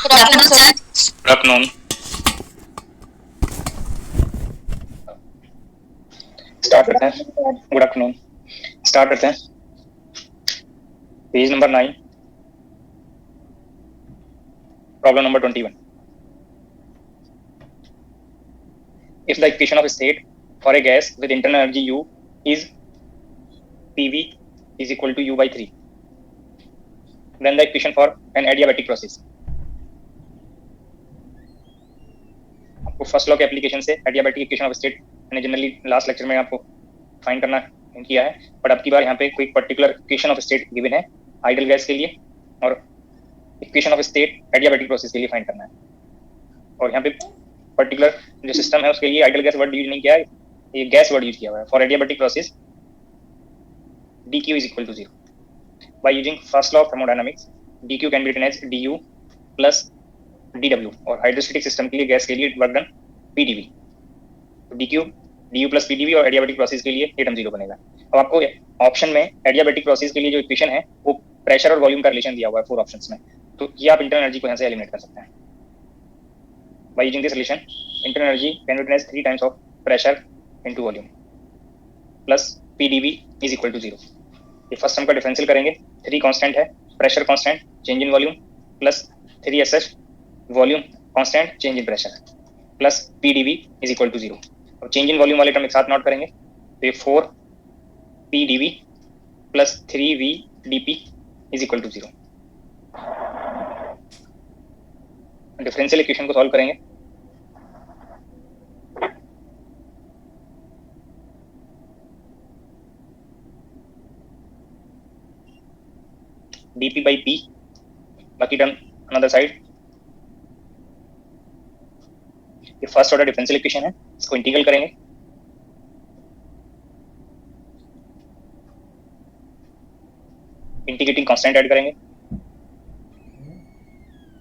Good afternoon, sir. Good afternoon. Start करते हैं. Good afternoon. Start करते हैं. Page number 9, problem number 21. If the equation of a state for a gas with internal energy U is PV is equal to U by 3, then the equation for an adiabatic process. आपको first law के application से adiabatic equation of state मैंने generally last lecture में आपको find करना किया है, but अब की बार यहाँ पे कोई particular equation of state given है आइडियल गैस के लिए और equation of state adiabatic process के लिए फाइंड करना है. और यहाँ पे पर्टिकुलर जो सिस्टम है उसके लिए आइडियल गैस वर्ड यूज नहीं किया है, ये गैस वर्ड यूज किया हुआ है. For adiabatic process dq is equal to 0. By using first law of thermodynamics, dq can be written as du plus dw. और हाइड्रोस्टैटिक सिस्टम के लिए गैस के लिए वर्क डन pdv. तो dq du plus pdv और adiabatic process के लिए ये टर्म 0 बनेगा. अब आपको ऑप्शन में एडियाबैटिक प्रोसेस के लिए जो इक्वेशन है वो प्रेशर और वॉल्यूम का रिलेशन दिया हुआ है 4 ऑप्शंस में, तो ये आप इंटरनल एनर्जी को यहाँ से एलिमिनेट कर सकते हैं. By using this relation, internal energy can be written as 3 times of pressure into volume plus pdv is equal to 0. ये फर्स्ट टर्म का डिफरेंशियल करेंगे. 3 कांस्टेंट है, pressure constant, change in volume, plus 3ss volume constant, change in pressure, plus pdv is equal to 0. अब change in volume वाले term एक साथ note करेंगे तो ये 4 pdv plus 3v dp is equal to 0. Differential equation को solve करेंगे. dp by p, बाकी टर्म अनदर साइड. ये फर्स्ट ऑर्डर डिफरेंशियल इक्वेशन है, इसको इंटीग्रल करेंगे. इंटीग्रेटिंग कांस्टेंट ऐड करेंगे.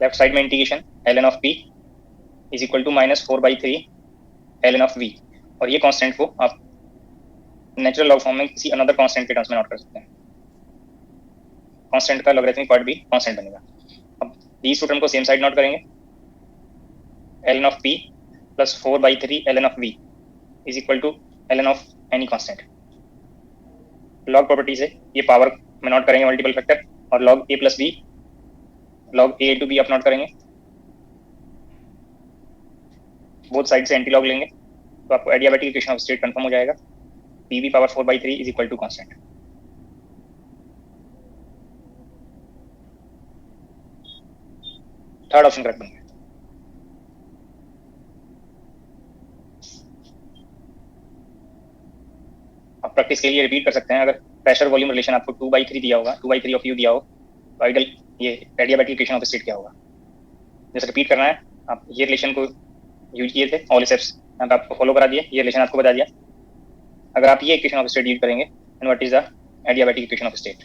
लेफ्ट साइड में integration ln of p is equal to -4/3 ln of v, और ये कांस्टेंट को आप नेचुरल लॉग फॉर्म में किसी अनदर कांस्टेंट के टर्म्स में नोट कर सकते हैं. कांस्टेंट का लॉगरिथमिक पार्ट भी कांस्टेंट बनेगा. अब these टू टर्म को सेम साइड नोट करेंगे. ln of p plus 4/3 ln of v is equal to ln of any constant. Log property से ये पावर में नोट करेंगे मल्टीपल फैक्टर, और log a plus b, log a into b आप note करेंगे. Both side से anti log लेंगे तो आपको adiabatic equation of state confirm हो जाएगा. pv power 4/3 is equal to constant. Third option correct बन गया. आप प्रैक्टिस के लिए रिपीट कर सकते हैं. अगर प्रेशर वॉल्यूम रिलेशन आपको 2/3 दिया होगा, 2/3 ऑफ u दिया हो, तो आइडियल ये एडियाबैटिक इक्वेशन ऑफ स्टेट क्या होगा. जैसे रिपीट करना है, आप ये रिलेशन को यूज किए थे, ऑल स्टेप्स यहाँ पे आपको फॉलो करा दिए, ये रिलेशन आपको बता दिया. अगर आप ये इक्वेशन ऑफ स्टेट यूज करेंगे, then what is the adiabatic equation of state.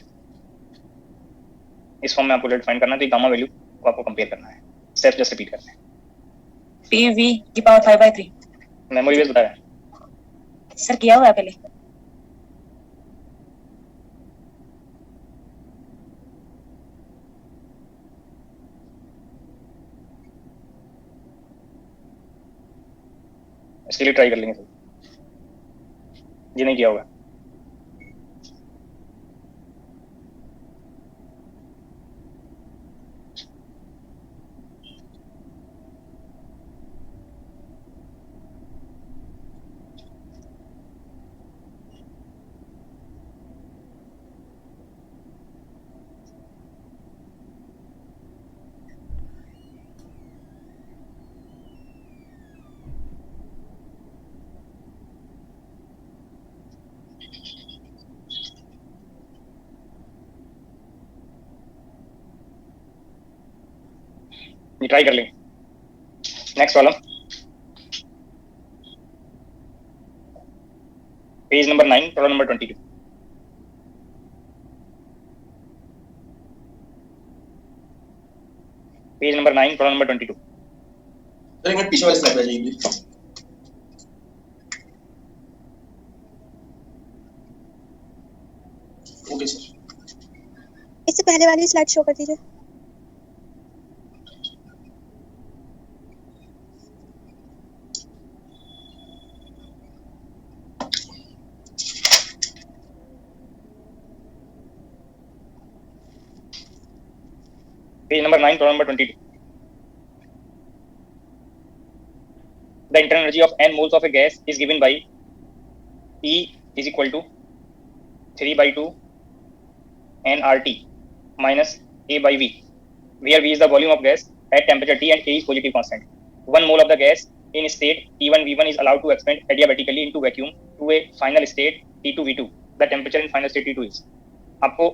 इस फॉर्म में आपको डिफाइन करना है, तो गामा वैल्यू को आपको कंपेयर करना है. स्टेप्स जस्ट रिपीट करना है. pv की पावर 5/3 मेमोरी बेस बताया सर, किया हुआ है पहले. इसके लिए ट्राई कर लेंगे. ये नहीं किया होगा. ये ट्राई कर लेंगे. Next problem, page number 9, problem number 22. Page number 9, problem number 22. Sir एक मिनट पीछे वाली स्लाइड पे जाइए प्लीज. Okay sir. इससे पहले वाली स्लाइड शो कर दीजिए. Page number 9, problem number 22. The internal energy of n moles of a gas is given by E is equal to 3 by 2 nRT minus A by V, where V is the volume of gas at temperature T and A is positive constant. 1 mole of the gas in state T1 V1 is allowed to expand adiabatically into vacuum to a final state T2 V2. The temperature in final state T2 is. आपको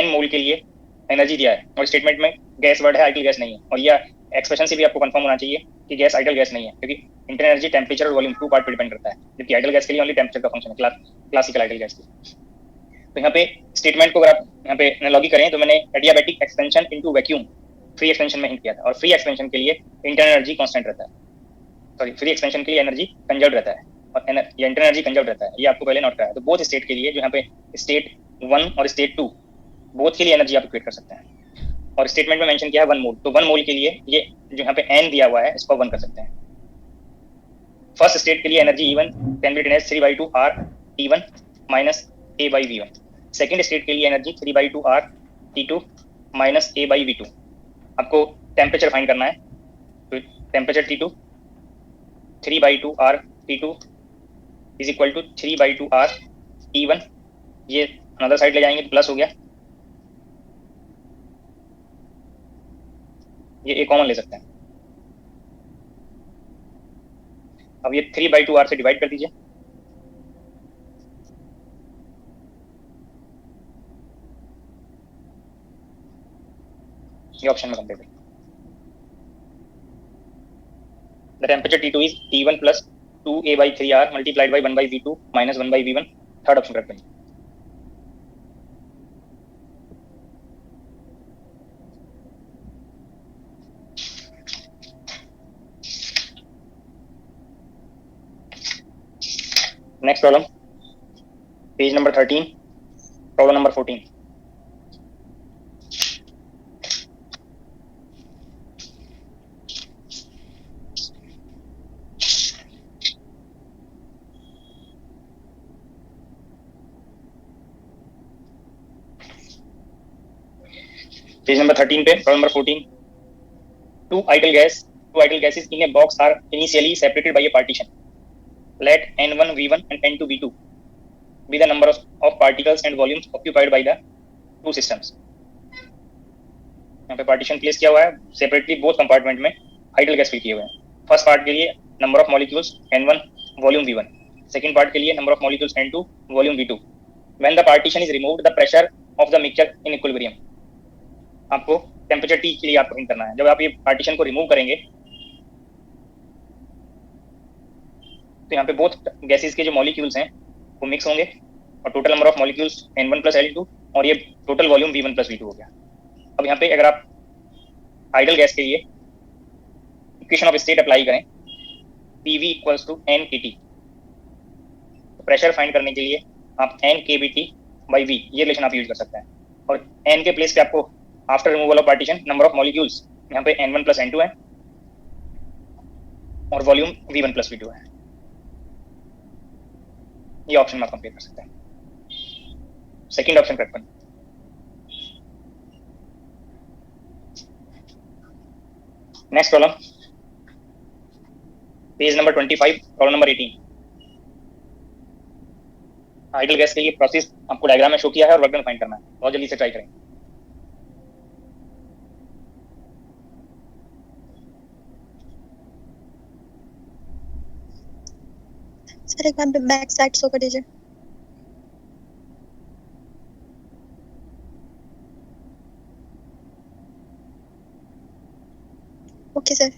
n मोल के लिए energy दिया है और statement में gas word है, ideal gas नहीं है, और यह एक्सप्रेशन से भी आपको कंफर्म होना चाहिए कि गैस आइडियल गैस नहीं है, क्योंकि इंटरनल एनर्जी टेम्परेचर और वॉल्यूम 2 पार्ट पे डिपेंड करता है, जबकि आइडियल गैस के लिए ओनली टेम्परेचर का फंक्शन है, क्लासिकल आइडियल गैस की। तो यहाँ पे स्टेटमेंट को अगर आप यहाँ पे एनालॉजी करें तो मैंने adiabatic expansion into vacuum free expansion में हिंट किया था, और फ्री एक्सपेंशन के लिए इंटरनल एनर्जी कांस्टेंट रहता है, सॉरी फ्री एक्सपेंशन के लिए एनर्जी कंजर्व रहता है और ये इंटरनल एनर्जी कंजर्व रहता है, ये आपको पहले नोट कराया। तो बोथ स्टेट के लिए जो यहाँ पे स्टेट 1 और स्टेट 2 बोथ के लिए एनर्जी आप इक्वेट कर सकते हैं, और स्टेटमेंट में मेंशन किया है 1 मोल, तो 1 मोल के लिए ये जो यहाँ पे n दिया हुआ है इसको 1 कर सकते हैं। फर्स्ट स्टेट के लिए energy E1 can be written as 3 by 2 R T1 minus A by V1। Second state के लिए energy 3 by 2 R T2 minus A by V2। आपको टेम्परेचर फाइंड करना है, तो temperature T2 3 by 2 R T2 is equal to 3 by 2 R T1, ये another side ले जाएंगे तो प्लस हो गया, ये एक कॉमन ले सकते हैं। अब ये 3 by 2 R से डिवाइड कर दीजिए, ये ऑप्शन में कंप्लीट है। The temperature T2 is T1 plus 2A by 3R multiplied by 1 by V2 minus 1 by V1, third option correct करिए। Next problem, page number 13, problem number 14. Page number 13 पे problem number 14. Two idle gases in a box are initially separated by a partition. Let N1 V1 and N2 V2 be the number of particles and volumes occupied by the two systems. यहाँ पे partition place किया हुआ है, separately both compartment में idol gas fill किए हुए हैं। First part के लिए number of molecules N1 volume V1, second part के लिए number of molecules N2 volume V2। When the partition is removed the pressure of the mixture in equilibrium. आपको temperature T के लिए आपको हिंट करना है, जब आप ये पार्टीशन को रिमूव करेंगे तो यहाँ पे बोथ गैसेस के जो मॉलिक्यूल्स हैं वो मिक्स होंगे और total number of molecules N1 plus L2 और ये total volume V1 plus V2 हो गया। अब यहाँ पे अगर आप आइडल गैस के लिए इक्वेशन ऑफ स्टेट अप्लाई करें PV equals to NKT, pressure find करने के लिए आप NKBT by V ये रिलेशन आप यूज कर सकते हैं, और N के प्लेस पे आपको after removal of partition number of molecules यहाँ पे N1 plus N2 है और वॉल्यूम V1 plus V2 है, ये ऑप्शन में आप कंपेयर कर सकते हैं। सेकंड ऑप्शन करेक्ट करें। Next problem, page number 25, problem number 18। Idol gas के लिए प्रोसेस आपको डायग्राम में शो किया है और वर्क डन फाइंड करना है, बहुत जल्दी से ट्राई करें। सर एक बार बैक साइड शो कर दीजिए। Okay sir.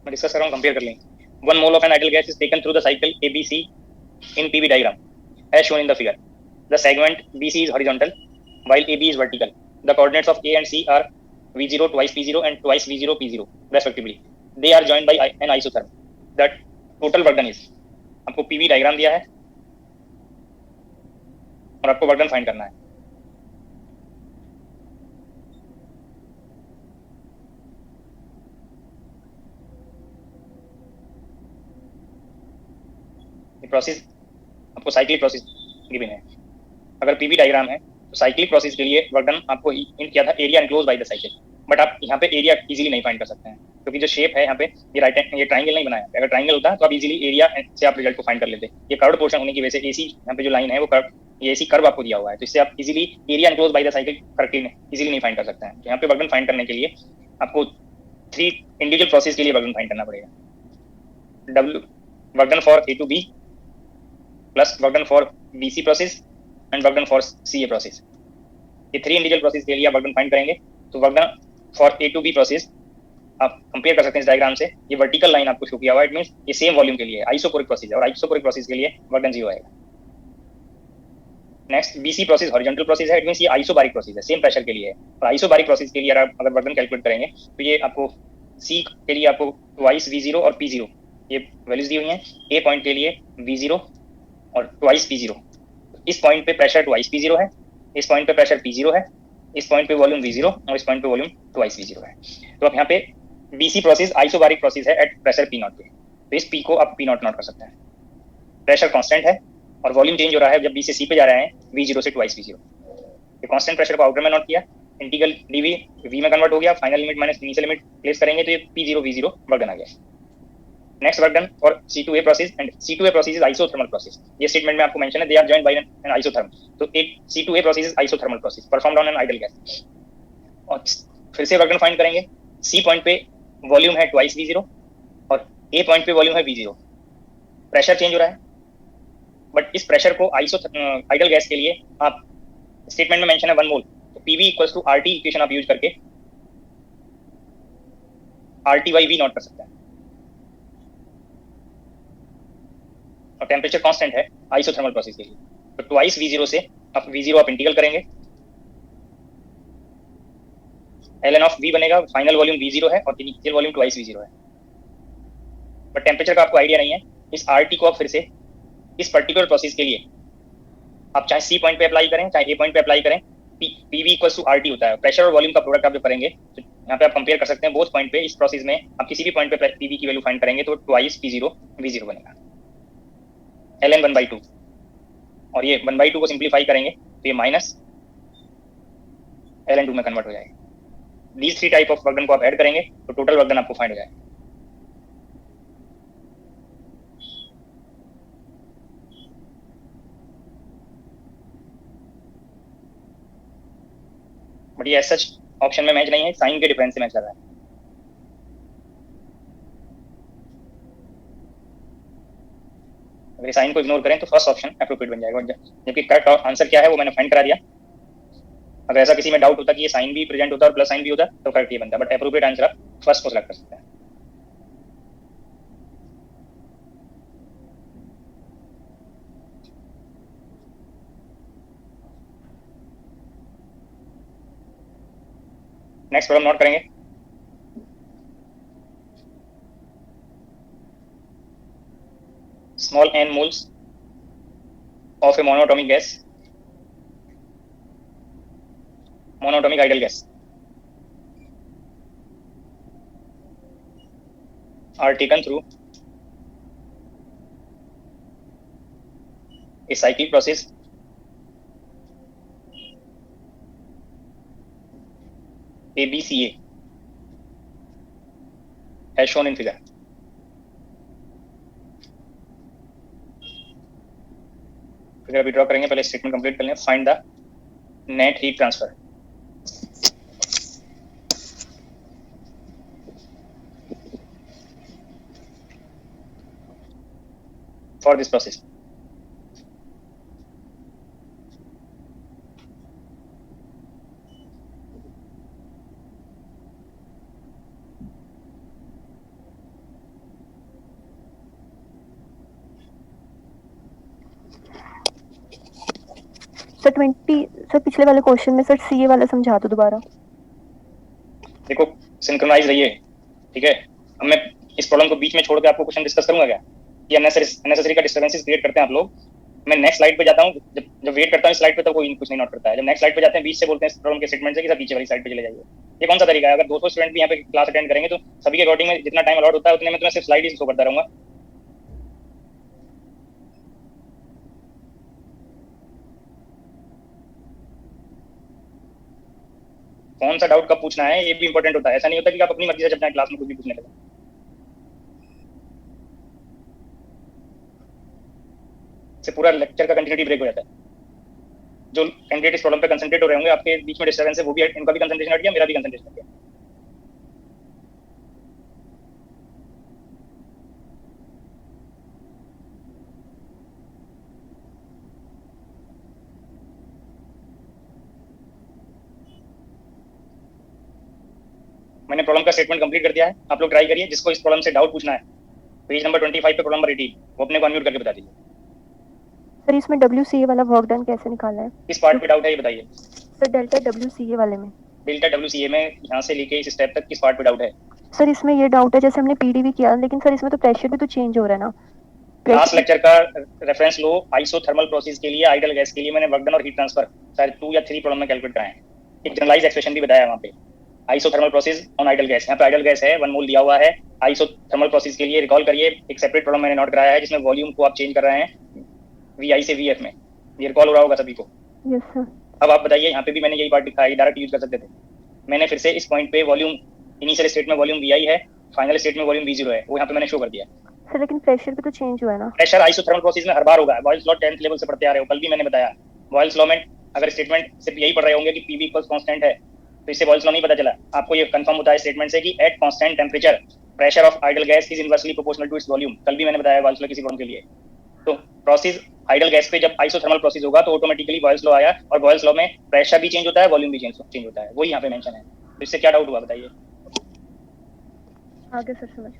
मैं डिस्कस कर रहा हूँ, कंपेयर कर लेंगे। 1 mole of an ideal gas is taken through the cycle ABC in PV diagram. as shown in the figure. The segment BC is horizontal while AB is vertical. The coordinates of A and C are V0 twice P0 and twice V0 P0 respectively. They are joined by an isotherm. The total work done is, आपको PV diagram दिया है और आपको work done find करना है. Process आपको cyclic process given है. अगर पीवी डायग्राम है तो साइक्लिक प्रोसेस के लिए वर्क डन आपको इन किया था area enclose by the cycle, but आप यहाँ पे एरिया इजीली नहीं फाइंड कर सकते हैं क्योंकि जो शेप है यहाँ पे ये ट्राइंगल नहीं बनाया. अगर ट्राइंगल होता तो आप इजीली एरिया से आप रिजल्ट को फाइंड कर लेते. ये कर्व्ड पोर्शन होने की वजह से एसी यहाँ पे जो लाइन है वो कर्व, ये एसी कर्व आपको दिया हुआ है, तो इससे आप easily area enclose by the cycle करके इजीली नहीं फाइंड कर सकते हैं. तो यहाँ पे वर्क डन फाइंड करने के लिए आपको 3 इंडिविजुअल प्रोसेस के लिए वर्क डन फाइंड करना पड़ेगा. W work done for A to B plus work done for BC process and work done for CA process. ये 3 इंडिविजुअल प्रोसेस के लिए आप वर्क डन फाइंड करेंगे. तो work done for A to B process आप compare कर सकते हैं इस डायग्राम से. ये वर्टिकल लाइन आपको शो किया हुआ है, इट मींस ये सेम वॉल्यूम के लिए आइसोकोरिक प्रोसेस है और आइसोकोरिक प्रोसेस के लिए वर्क डन 0 आएगा. Next BC process horizontal process है, इट मींस ये आइसोबारिक प्रोसेस है, सेम प्रेशर के लिए है. और आइसोबारिक प्रोसेस के लिए अगर वर्क डन कैलकुलेट करेंगे तो ये आपको C के लिए आपको ट्वाइस V0 और P0 ये वैल्यूज दी हुई हैं. A पॉइंट के लिए V0 और ट्वाइस P0. इस पॉइंट पे प्रेशर ट्वाइस P0 है, इस पॉइंट पे प्रेशर P0 है, इस पॉइंट पे वॉल्यूम V0 और इस पॉइंट पे वॉल्यूम ट्वाइस V0 है. तो आप यहाँ पे BC प्रोसेस आइसोबारिक प्रोसेस है एट प्रेशर P0 पे, तो इस P को आप P0 नोट कर सकते हैं. प्रेशर कांस्टेंट है और वॉल्यूम चेंज हो रहा है जब B से C पे जा रहे हैं V0 से ट्वाइस V0. ये कांस्टेंट प्रेशर को आउटर में नोट किया, इंटीग्रल dV V में कन्वर्ट हो गया, final limit minus initial limit place करेंगे तो ये P0 V0 वर्क डन आ गया. Next work done for C2A process and C2A process is isothermal process. ये स्टेटमेंट में आपको मेंशन है they are joined by an isotherm. तो एक C2A process is isothermal process performed on an ideal gas. और फिर से वर्क डन फाइंड करेंगे. C पॉइंट पे वॉल्यूम है ट्वाइस V0 और A पॉइंट पे वॉल्यूम है V0. प्रेशर चेंज हो रहा है बट इस प्रेशर को आइडल गैस के लिए आप स्टेटमेंट में मेंशन है 1 मोल, तो PV equals to RT equation आप यूज करके RT/V नोट कर सकते हैं. और टेम्परेचर कांस्टेंट है आइसोथर्मल प्रोसेस के लिए, तो ट्वाइस V0 से आप V0 आप इंटीग्रल करेंगे, ln ऑफ V बनेगा, फाइनल वॉल्यूम V0 है और इनिशियल वॉल्यूम ट्वाइस V0 है. बट टेम्परेचर का आपको आइडिया नहीं है. इस RT को आप फिर से इस पर्टिकुलर प्रोसेस के लिए आप चाहे C पॉइंट पे अप्लाई करें चाहे A पॉइंट पे अप्लाई करें, PV इक्वल्स टू RT होता है. प्रेशर और वॉल्यूम का प्रोडक्ट आप जो करेंगे तो यहाँ पे आप कंपेयर कर सकते हैं बोथ पॉइंट पे. इस प्रोसेस में आप किसी भी पॉइंट पे PV की वैल्यू फाइंड करेंगे तो ट्वाइस P0 V0 बनेगा, ln 1/2. और ये 1/2 को सिंप्लीफाई करेंगे तो ये माइनस ln 2 में कन्वर्ट हो जाएगा. these 3 type of work done को आप ऐड करेंगे तो टोटल वर्क डन आपको फाइंड हो जाएगा. बट ये सच ऑप्शन में मैच नहीं है, साइन के डिफरेंस से मैच कर रहा है. अगर साइन को इग्नोर करें तो फर्स्ट ऑप्शन एप्रोप्रिएट बन जाएगा, जबकि करेक्ट आंसर क्या है वो मैंने फाइंड करा दिया. अगर ऐसा किसी में डाउट होता कि ये साइन भी प्रेजेंट होता है और प्लस साइन भी होता तो करेक्ट ये बनता, बट एप्रोप्रिएट आंसर आप फर्स्ट को सिलेक्ट कर सकते हैं. नेक्स्ट प्रॉब्लम नोट करेंगे. Small n moles of a monatomic gas, monatomic ideal gas, are taken through a cyclic process ABCA as shown in figure. Figure अभी draw करेंगे, पहले statement complete कर लें. Find the net heat transfer. For this process sir 20 sir पिछले वाले question में sir सी वाला समझा दो दोबारा। देखो सिंक्रोनाइज रहिए, ठीक है। अब मैं इस प्रॉब्लम को बीच में छोड़ के आपको क्वेश्चन डिस्कस करूंगा क्या? ये अननेसेसरी का डिस्टर्बेंसेस क्रिएट करते हैं आप लोग। मैं नेक्स्ट स्लाइड पे जाता हूँ, जब जब वेट करता हूँ स्लाइड पे तो कोई कुछ नहीं नोट करता है। जब नेक्स्ट स्लाइड पे जाते हैं बीच से बोलते हैं इस प्रॉब्लम के स्टेटमेंट से कि सब पीछे वाली स्लाइड पे चले जाइए। ये कौन सा तरीका है? अगर 200 स्टूडेंट भी यहाँ पे क्लास अटेंड करेंगे तो सभी के अकॉर्डिंग में जितना टाइम अलॉट होता है उतने में तो मैं सिर्फ स्लाइड ही शो करता रहूंगा। कौन सा डाउट कब पूछना है ये भी इंपॉर्टेंट होता है। ऐसा नहीं होता कि आप अपनी मर्जी से जब चाहे क्लास में कुछ भी पूछने लगे। से पूरा लेक्चर का कंटिन्यूटी ब्रेक हो जाता है। जो कैंडिडेट इस प्रॉब्लम पे कंसंट्रेट हो रहे होंगे, आपके बीच में डिस्टर्बेंस है वो भी, इनका भी कंसंट्रेशन हट गया, मेरा भी कंसंट्रेशन हट गया। मैंने प्रॉब्लम का स्टेटमेंट कंप्लीट कर दिया है, आप लोग ट्राई करिए। जिसको इस प्रॉब्लम से डाउट पूछना है पेज नंबर 25 पे प्रॉब्लम नंबर 18 वो अपने को अनम्यूट करके बता दीजिए। सर इसमें WCA वाला वर्क डन कैसे निकालना है? किस पार्ट पे डाउट है ये बताइए। सर डेल्टा WCA वाले में। डेल्टा WCA में यहाँ से लेके इस स्टेप तक किस पार्ट पे डाउट है? सर इसमें ये डाउट है, जैसे हमने पीडीवी किया लेकिन सर इसमें तो प्रेशर भी तो चेंज हो रहा है ना। लास्ट लेक्चर का रेफरेंस लो, आइसोथर्मल प्रोसेस के लिए, आइडियल गैस के लिए मैंने वर्क डन और हीट ट्रांसफर शायद 2 या 3 प्रॉब्लम में कैलकुलेट कराए हैं। एक जनरलाइज एक्सप्रेशन भी बताया वहाँ पे, isothermal process on ideal gas. यहाँ पे आइडियल गैस है 1 मोल दिया हुआ है। आइसोथर्मल प्रोसेस के लिए रिकॉल करिए, एक सेपरेट प्रॉब्लम मैंने नोट कराया है जिसमें वॉल्यूम को आप चेंज कर रहे हैं VI से VF में। ये रिकॉल हो रहा होगा सभी को। Yes sir. अब आप बताइए, यहाँ पे भी मैंने यही पार्ट लिखा है, डायरेक्ट यूज कर सकते थे। मैंने फिर से इस पॉइंट पे वॉल्यूम, इनिशियल स्टेट में वॉल्यूम VI है, फाइनल स्टेट में वॉल्यूम V0 है, वो यहाँ पे मैंने शो कर दिया। सर लेकिन प्रेशर भी तो चेंज हुआ है ना। प्रेशर आइसोथर्मल प्रोसेस में हर बार होगा। बॉयल्स लॉ 10th लेवल से पढ़ते आ रहे हो, कल भी मैंने बताया। बॉयल्स लॉ में अगर स्टेटमेंट सिर्फ यही पढ़ रहे होंगे कि PV इक्वल्स कांस्टेंट है तो इससे बॉयल्स लॉ नहीं पता चला। आपको ये कंफर्म होता है स्टेटमेंट से कि at constant temperature pressure of ideal gas is inversely proportional to its volume. कल भी मैंने बताया बॉयल्स लॉ किसी प्रॉब्लम के लिए। तो प्रोसेस आइडियल गैस पे जब आइसोथर्मल प्रोसेस होगा तो ऑटोमेटिकली बॉयल्स लॉ आया, और बॉयल्स लॉ में प्रेशर भी चेंज होता है, वॉल्यूम भी चेंज होता है, वही यहाँ पे मेंशन है। तो इससे क्या डाउट हुआ बताइए। आगे सर समझ।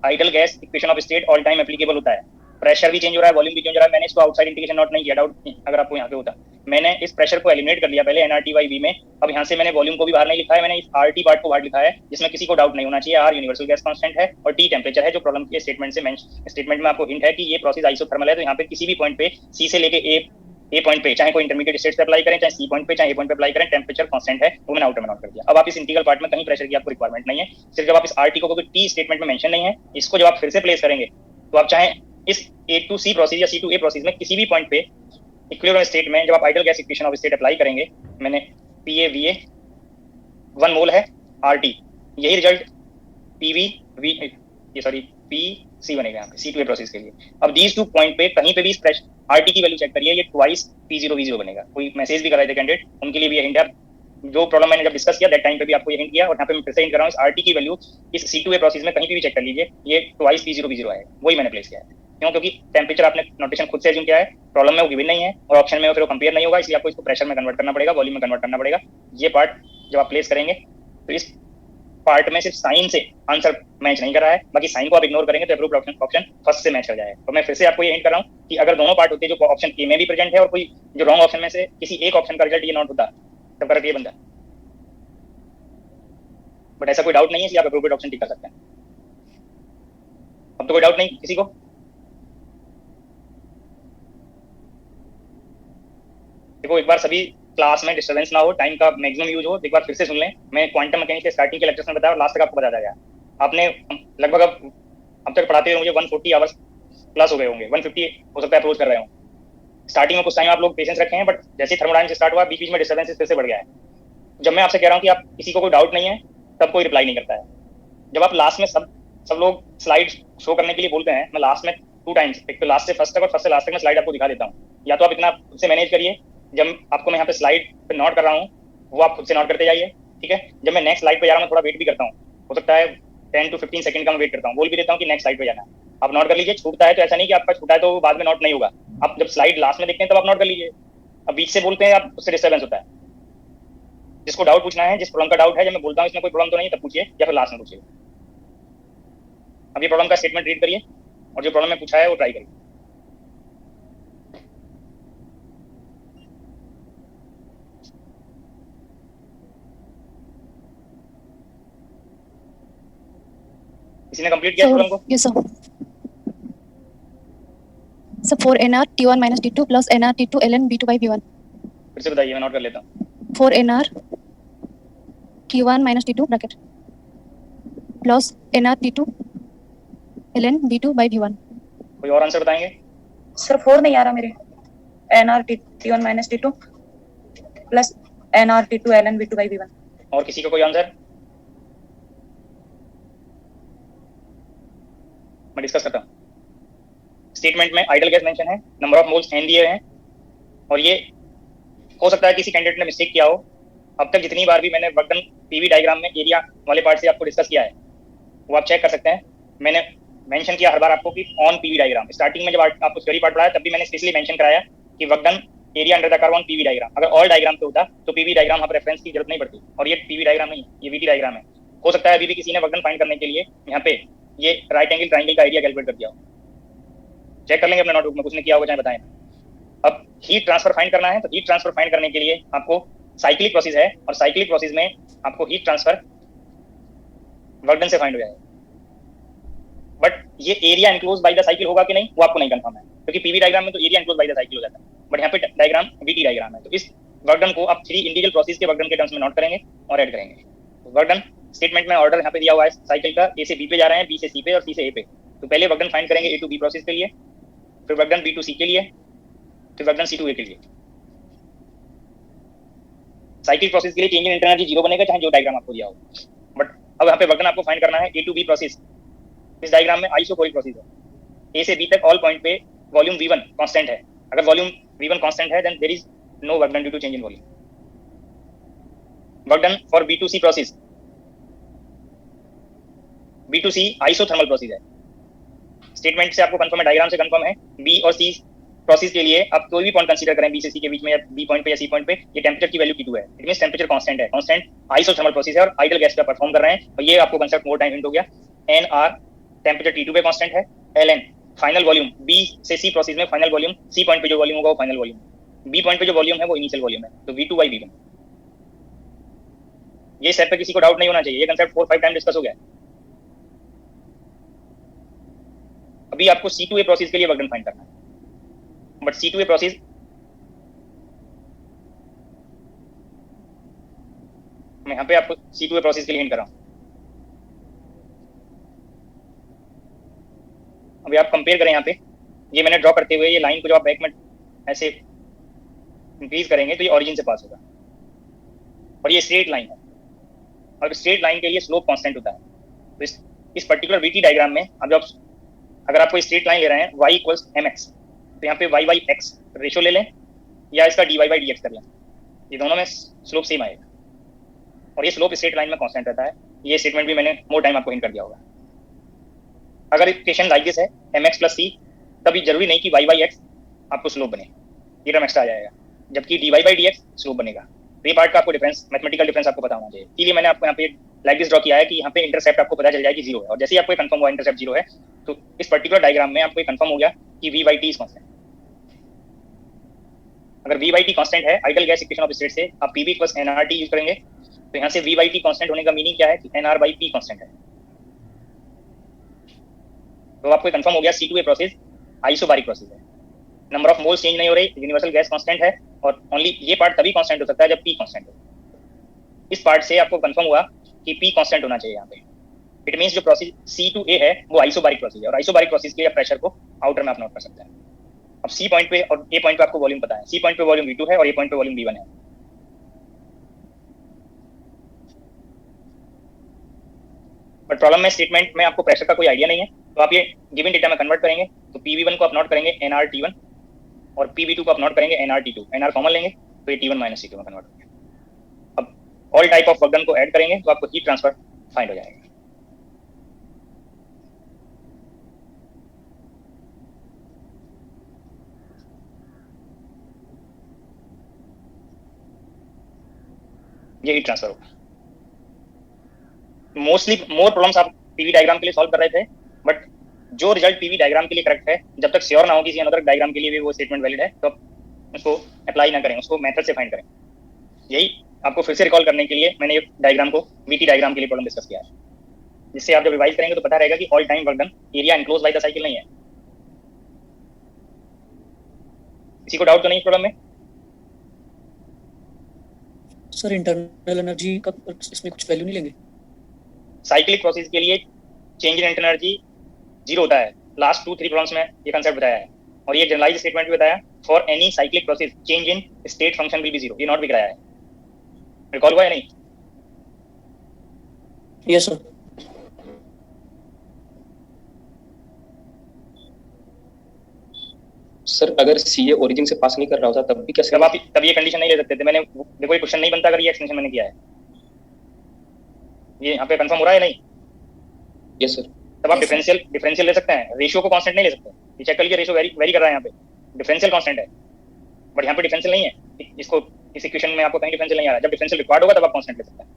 Ideal gas equation of state all time applicable होता है। प्रेशर भी चेंज हो रहा है, वॉल्यूम भी चेंज हो रहा है। मैंने इसको आउटसाइड इंटीग्रेशन नोट नहीं किया, डाउट अगर आपको यहाँ पे होता। मैंने इस प्रेशर को एलिमिनेट कर लिया पहले NRT/V में। अब यहाँ से मैंने वॉल्यूम को भी बाहर नहीं लिखा है, मैंने इस RT पार्ट को बाहर लिखा है, जिसमें किसी को डाउट नहीं होना चाहिए। R यूनिवर्सल गैस कांस्टेंट है और T टेंपरेचर है, जो प्रॉब्लम के स्टेटमेंट में आपको हिंट है कि ये प्रोसेस आइसोथर्मल है। तो यहाँ पे किसी भी पॉइंट पे C से लेके A पॉइंट पे, चाहे कोई इंटरमीडिएट स्टेट पे अप्लाई करें, चाहे C पॉइंट पे, चाहे A पॉइंट पे अप्लाई करें, टेंपरेचर कांस्टेंट है, वो मैंने आउटर में नोट कर दिया। अब आप इस इंटीग्रल पार्ट में कहीं प्रेशर की आपको रिक्वायरमेंट नहीं है, सिर्फ जब आप इस RT को, क्योंकि T स्टेटमेंट में मेंशन नहीं है, इसको जब आप फिर से प्लेस करेंगे तो आप चाहे इस A to C प्रोसेस या C to A प्रोसेस में किसी भी पॉइंट पे इक्विलिब्रियम स्टेट में जब आप ideal gas equation of state apply करेंगे, मैंने PA/VA 1 मोल है RT, यही रिजल्ट PC बनेगा यहाँ पे C to A प्रोसेस के लिए। अब दीज 2 पॉइंट पे कहीं पे भी इस प्रेशर RT की वैल्यू चेक करिए, ये ट्वाइस P0 V0 बनेगा। कोई मैसेज भी कर रहे थे कैंडिडेट, उनके लिए भी ये हिंट है। जो प्रॉब्लम मैंने जब डिस्कस किया दैट टाइम पे भी आपको ये हिंट किया, और यहाँ पे मैं फिर से हिंट कर रहा हूँ, इस RT की वैल्यू इस C to A प्रोसेस में कहीं पे भी चेक कर लीजिए, ये ट्वाइस P0 V0 है, वही मैंने प्लेस किया है। क्यों? क्योंकि टेंपरेचर आपने नोटेशन खुद से एज्यूम किया है, प्रॉब्लम में वो गिवन नहीं है और ऑप्शन में वो फिर वो कंपेयर नहीं होगा, इसलिए आपको इसको प्रेशर में कन्वर्ट करना पड़ेगा, वॉल्यूम में कन्वर्ट करना पड़ेगा। ये पार्ट जब आप प्लेस करेंगे तो इस पार्ट में सिर्फ साइन से आंसर मैच नहीं कर रहा है, बाकी साइन को आप इग्नोर करेंगे तो अप्रूव्ड ऑप्शन फर्स्ट से मैच कर जाएगा। तो मैं फिर से आपको ये हिंट कर रहा हूँ कि अगर दोनों पार्ट होते जो ऑप्शन ए में भी प्रेजेंट है और कोई जो रॉन्ग ऑप्शन में से किसी एक ऑप्शन का रिजल्ट ये नॉट होता तब करेक्ट ये बनता। बट ऐसा कोई डाउट नहीं है, इसलिए आप अप्रूव्ड ऑप्शन टिक कर सकते हैं। अब तो कोई डाउट नहीं किसी को। देखो एक बार सभी क्लास में डिस्टर्बेंस ना हो, टाइम का मैक्सिमम यूज हो, एक बार फिर से सुन लें। मैं क्वांटम मैकेनिक्स के स्टार्टिंग के लेक्चर्स में बताया और लास्ट तक आपको बताया गया। आपने लगभग अब तक पढ़ाते हुए मुझे 140 आवर्स प्लस हो गए होंगे, 150 हो सकता है अप्रोच कर रहे हो। स्टार्टिंग में कुछ टाइम आप लोग पेशेंस रखे हैं, बट जैसे थर्मोडायनामिक्स स्टार्ट हुआ बीच बीच में डिस्टर्बेंसेस फिर से बढ़ गया है। जब मैं आपसे कह रहा हूँ कि आप किसी को कोई डाउट नहीं है तब कोई रिप्लाई नहीं करता है। जब आप लास्ट में सब लोग स्लाइड शो करने के लिए बोलते हैं, मैं लास्ट में 2 टाइम्स, एक तो लास्ट से फर्स्ट तक और फर्स्ट से लास्ट तक मैं स्लाइड आपको दिखा देता हूँ। या तो आप इतना खुद से मैनेज करिए, जब आपको मैं यहाँ पे स्लाइड पे नोट कर रहा हूँ वो आप खुद से नोट करते जाइए, ठीक है। जब मैं नेक्स्ट स्लाइड पे जा रहा हूँ थोड़ा वेट भी करता हूँ, हो सकता है 10 to 15 सेकंड का मैं वेट करता हूँ, बोल भी देता हूँ कि नेक्स्ट स्लाइड पे जाना है, आप नोट कर लीजिए। छूटता है तो ऐसा नहीं कि आपका छूटा है तो बाद में नोट नहीं होगा, आप जब स्लाइड लास्ट में देखते हैं तब आप नोट कर लीजिए। अब बीच से बोलते हैं आप, उससे डिस्टर्बेंस होता है। जिसको डाउट पूछना है, जिस प्रॉब्लम का डाउट है, जब मैं बोलता हूँ इसमें कोई प्रॉब्लम तो नहीं है तब पूछिए, या फिर लास्ट में पूछिए। अब ये प्रॉब्लम का स्टेटमेंट रीड करिए और जो प्रॉब्लम में पूछा है वो ट्राई करिए। किसी ने कंप्लीट किया So, प्रॉब्लम को? yes, sir. So 4nr T1 minus T2 plus nr T2 ln B2 by B1. फिर से बताइए, मैं नोट कर लेता हूँ। 4nr T1 minus T2 bracket plus nr T2 ln B2 by B1. कोई और आंसर बताएंगे? सर 4 नहीं आ रहा मेरे। NR T1 minus T2 plus NR T2 LN B2 by B1। और किसी का कोई आंसर? मैं डिस्कस करता हूँ। स्टेटमेंट में आइडल गैस मेंशन है, नंबर ऑफ मोल्स n दिए हैं, और ये हो सकता है किसी कैंडिडेट ने मिस्टेक किया हो। अब तक जितनी बार भी मैंने वर्क डन पीवी डायग्राम में एरिया वाले पार्ट से आपको डिस्कस किया है, वो आप चेक कर सकते हैं। मैंने मेंशन किया हर बार आपको कि ऑन पीवी डायग्राम। स्टार्टिंग में जब आपको थ्योरी पार्ट पढ़ाया तब भी मैंने स्पेशली मेंशन कराया कि work done area under the curve on PV diagram. अगर ऑल डायग्राम पे होता तो पीवी डायग्राम यहाँ पर रेफरेंस की जरूरत नहीं पड़ती, और ये पीवी डायग्राम नहीं, ये वीटी डायग्राम है। हो सकता है अभी भी किसी ने वर्क डन फाइंड करने के लिए यहाँ पे ये राइट एंगल ट्राइंगल का एरिया कैलकुलेट कर दिया हो। चेक कर लेंगे अपने नोटबुक में, कुछ ने किया होगा चाहे बताएं। अब हीट ट्रांसफर फाइंड करना है, तो हीट ट्रांसफर फाइंड करने के लिए आपको साइक्लिक प्रोसेस है, और साइक्लिक प्रोसेस में आपको हीट ट्रांसफर वर्क डन से फाइंड हो जाएगा। बट ये area enclose by the cycle होगा कि नहीं, वो आपको नहीं कंफर्म है, क्योंकि पीवी डायग्राम में तो area enclose by the cycle हो जाता है, बट यहाँ पे डायग्राम वीटी डायग्राम है। तो इस वर्क डन को आप 3 इंडिविजुअल प्रोसेस के वर्क डन के टर्म्स में नोट करेंगे और ऐड करेंगे। तो वर्क डन स्टेटमेंट में ऑर्डर यहाँ पे दिया हुआ है साइकिल का, ए से बी पे जा रहे हैं, बी से सी पे और सी से ए पे। तो पहले वर्क डन फाइंड करेंगे ए टू बी प्रोसेस के लिए, फिर वर्क डन बी टू सी के लिए, फिर वर्क डन सी टू ए के लिए। साइकिल प्रोसेस के लिए चेंज इन इंटरनल एनर्जी 0 बनेगा, चाहे जो डायग्राम आपको दिया हो। बट अब यहाँ पे वर्क डन आपको फाइंड करना है ए टू बी प्रोसेस। इस डायग्राम में आइसोकोरिक प्रोसेस है, ए से बी तक ऑल पॉइंट पे वॉल्यूम V1 कांस्टेंट है। अगर वॉल्यूम V1 कांस्टेंट है, then there is no work done due to change in volume. Work done for B2C process, B2C isothermal process है। Statement से आपको कंफर्म है, डायग्राम से कंफर्म है। बी और सी प्रोसेस के लिए आप कोई भी पॉइंट कंसीडर करें बी से सी के बीच में, या बी पॉइंट पे या सी पॉइंट पे, ये टेंपरेचर की वैल्यू T2 है। इट मींस टेंपरेचर कांस्टेंट है, कांस्टेंट आइसोथर्मल प्रोसेस है और आइडल गैस पे परफॉर्म कर रहे हैं। और ये आपको कांसेप्ट मोर टाइम हिंट हो गया। NR टेंपरेचर T2 पे कांस्टेंट है, LN फाइनल वॉल्यूम, बी से सी प्रोसेस में फाइनल वॉल्यूम, सी पॉइंट पे जो वॉल्यूम होगा वो फाइनल वॉल्यूम, बी पॉइंट पे जो वॉल्यूम है वो इनिशियल वॉल्यूम है। तो V2 by V1। ये स्टेप पे किसी को डाउट नहीं होना चाहिए, ये कांसेप्ट 4-5 टाइम डिस्कस हो गया। अभी आपको C2A प्रोसेस के लिए वर्क डन फाइंड करना है, बट C2A प्रोसेस मैं यहाँ पे आपको C2A प्रोसेस के लिए हिंट कर रहा हूँ। अभी आप कंपेयर करें यहाँ पे, ये मैंने ड्रॉ करते हुए ये लाइन को जब आप बैक में ऐसे इंक्रीज करेंगे तो ये ओरिजिन से पास होगा, और ये स्ट्रेट लाइन है, और स्ट्रेट लाइन के लिए स्लोप कांस्टेंट होता है। तो इस पर्टिकुलर वीटी डायग्राम में अब जब अगर आपको स्ट्रेट लाइन ले रहे हैं y इक्वल्स mx, तो यहाँ पे y बाई x रेशो ले लें, या इसका dy बाई dx कर लें, ये दोनों में स्लोप सेम आएगा, और ये स्लोप स्ट्रेट लाइन में कांस्टेंट रहता है। ये स्टेटमेंट भी मैंने मोर टाइम आपको हिंट कर दिया होगा। अगर इक्वेशन लाइक दिस है mx प्लस c, तभी जरूरी नहीं कि y बाई x आपको स्लोप बने, ये टर्म एक्स्ट्रा आ जाएगा, जबकि dy बाई dx स्लोप बनेगा। तो ये पार्ट का आपको डिफरेंस, मैथमेटिकल डिफरेंस आपको पता होना चाहिए। इसलिए मैंने आपको यहाँ पे लाइक दिस ड्रॉ किया है कि यहाँ पे इंटरसेप्ट आपको पता चल जाए कि 0 है, और जैसे ही आपको कंफर्म हुआ इंटरसेप्ट 0 है, तो इस पर्टिकुलर डायग्राम में आपको कंफर्म हो गया कि v by T is constant. अगर v बाई टी कांस्टेंट है idol gas equation of state से, आप pv प्लस nRT यूज करेंगे, तो यहाँ से v बाई टी कांस्टेंट होने का मीनिंग क्या है कि nr बाई p कांस्टेंट है। तो आपको कंफर्म हो गया C2A प्रोसेस आइसोबारिक प्रोसेस है, नंबर ऑफ मोल्स चेंज नहीं हो रही, यूनिवर्सल गैस कांस्टेंट है, और ओनली ये पार्ट तभी कांस्टेंट हो सकता है जब p कांस्टेंट हो। इस पार्ट से आपको कंफर्म हुआ कि p कांस्टेंट होना चाहिए यहाँ पे। इट मींस जो प्रोसेस C2A है वो आइसोबारिक प्रोसेस है, और आइसोबारिक प्रोसेस के लिए प्रेशर को आउटर में आप नोट कर सकते हैं। अब C पॉइंट पे और A पॉइंट पे आपको वॉल्यूम पता है, C पॉइंट पे वॉल्यूम V2 है और A पॉइंट पे वॉल्यूम V1 है। बट प्रॉब्लम में स्टेटमेंट में आपको प्रेशर का कोई आइडिया नहीं है, तो आप ये गिवन डेटा में कन्वर्ट करेंगे, तो PV1 को आप नोट करेंगे nRT1 और PV2 को आप नोट करेंगे nRT2। nR कॉमन लेंगे तो ये T1 माइनस T2 में कन्वर्ट हो गया। अब all type of work done को ऐड करेंगे तो आपको हीट ट्रांसफर फाइंड हो जाएगा। ये हीट ट्रांसफर होगा। मोस्टली मोर प्रॉब्लम्स आप पीवी डायग्राम के लिए सॉल्व कर रहे थे, बट जो रिजल्ट पीवी डायग्राम के लिए करेक्ट है, जब तक श्योर ना हो किसी अनदर डायग्राम के लिए भी वो स्टेटमेंट वैलिड है, तो आप उसको अप्लाई ना करें, उसको मेथड से फाइंड करें। यही आपको फिर से रिकॉल करने के लिए मैंने ये डायग्राम को वीटी डायग्राम के लिए प्रॉब्लम डिस्कस किया है। जिससे आप जब रिवाइज करेंगे तो पता रहेगा कि all time work done area enclose by the cycle नहीं है। किसी को डाउट तो नहीं प्रॉब्लम में? सर इंटरनल एनर्जी का इसमें कुछ वैल्यू नहीं लेंगे? साइक्लिक प्रोसेस के लिए चेंज इन इंटरनल एनर्जी 0 होता है। लास्ट 2-3 प्रॉब्लम्स में ये कंसेप्ट बताया है और ये जनरलाइज स्टेटमेंट भी बताया, for any cyclic process change in state function will be 0। ये नॉट भी कराया है, रिकॉल हुआ है नहीं? Yes sir. सर अगर सीए ओरिजिन से पास नहीं कर रहा होता तब भी कैसे? तब ये कंडीशन नहीं ले सकते थे। मैंने देखो ये क्वेश्चन नहीं बनता अगर ये एक्सटेंशन मैंने किया है। ये यहाँ पे कंफर्म हो रहा है नहीं? Yes sir. तब आप डिफरेंशियल ले सकते हैं, रेशियो को कांस्टेंट नहीं ले सकते। ये चेक कर लीजिए, रेशियो वेरी कर रहा है यहाँ पे, डिफरेंशियल कांस्टेंट है बट यहाँ पे डिफरेंशियल नहीं है। इसको इस इक्वेशन में आपको कहीं डिफरेंशियल नहीं आ रहा है। जब डिफरेंशियल रिक्वायर्ड होगा तब आप कांस्टेंट ले सकते हैं।